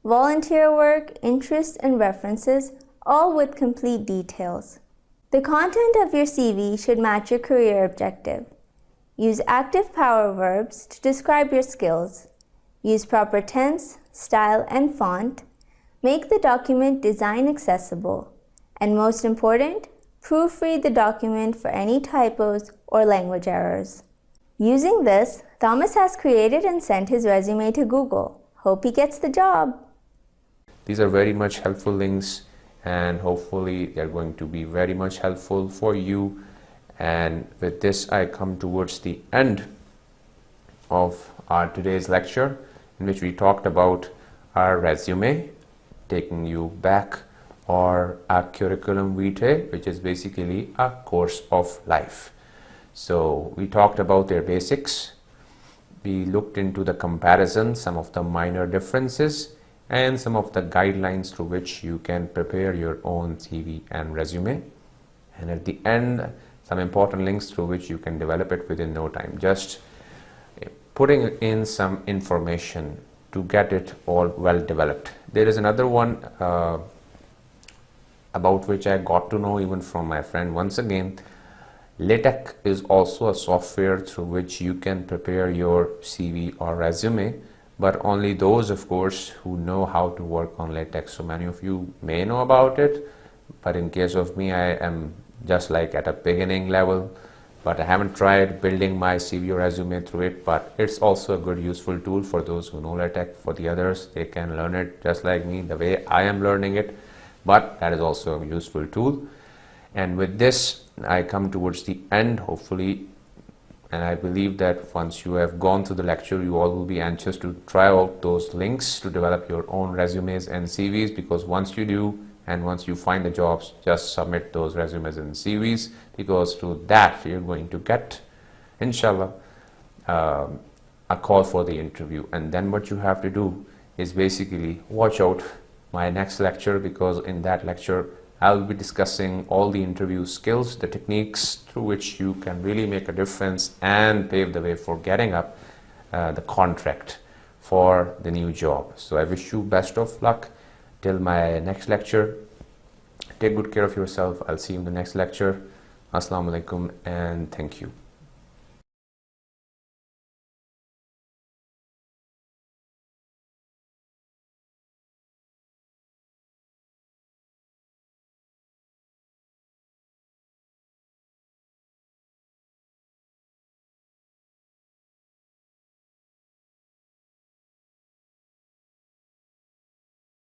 volunteer work, interests, and references, all with complete details. The content of your CV should match your career objective. Use active power verbs to describe your skills. Use proper tense, style, and font. Make the document design accessible. And most important, proofread the document for any typos or language errors. Using this, Thomas has created and sent his resume to Google. Hope he gets the job. These are very much helpful links, and hopefully they're going to be very much helpful for you. And with this, I come towards the end of our today's lecture, in which we talked about our resume, taking you back, or a curriculum vitae, which is basically a course of life. So we talked about their basics, we looked into the comparison, some of the minor differences, and some of the guidelines through which you can prepare your own CV and resume. And at the end, some important links through which you can develop it within no time. Just putting in some information to get it all well developed. There is another one about which I got to know even from my friend. Once again, LaTeX is also a software through which you can prepare your CV or resume, but only those, of course, who know how to work on LaTeX. So many of you may know about it, but in case of me, I am just like at a beginning level, but I haven't tried building my CV or resume through it. But it's also a good useful tool for those who know LaTeX. For the others, they can learn it just like me, the way I am learning it, but that is also a useful tool. And with this, I come towards the end, hopefully, and I believe that once you have gone through the lecture, you all will be anxious to try out those links to develop your own resumes and CVs, because once you do, and once you find the jobs, just submit those resumes and CVs, because through that you're going to get, inshallah, a call for the interview. And then what you have to do is basically watch out my next lecture, because in that lecture I'll be discussing all the interview skills, the techniques through which you can really make a difference and pave the way for getting up the contract for the new job. So I wish you best of luck till my next lecture. Take good care of yourself. I'll see you in the next lecture. Assalamu alaikum and thank you.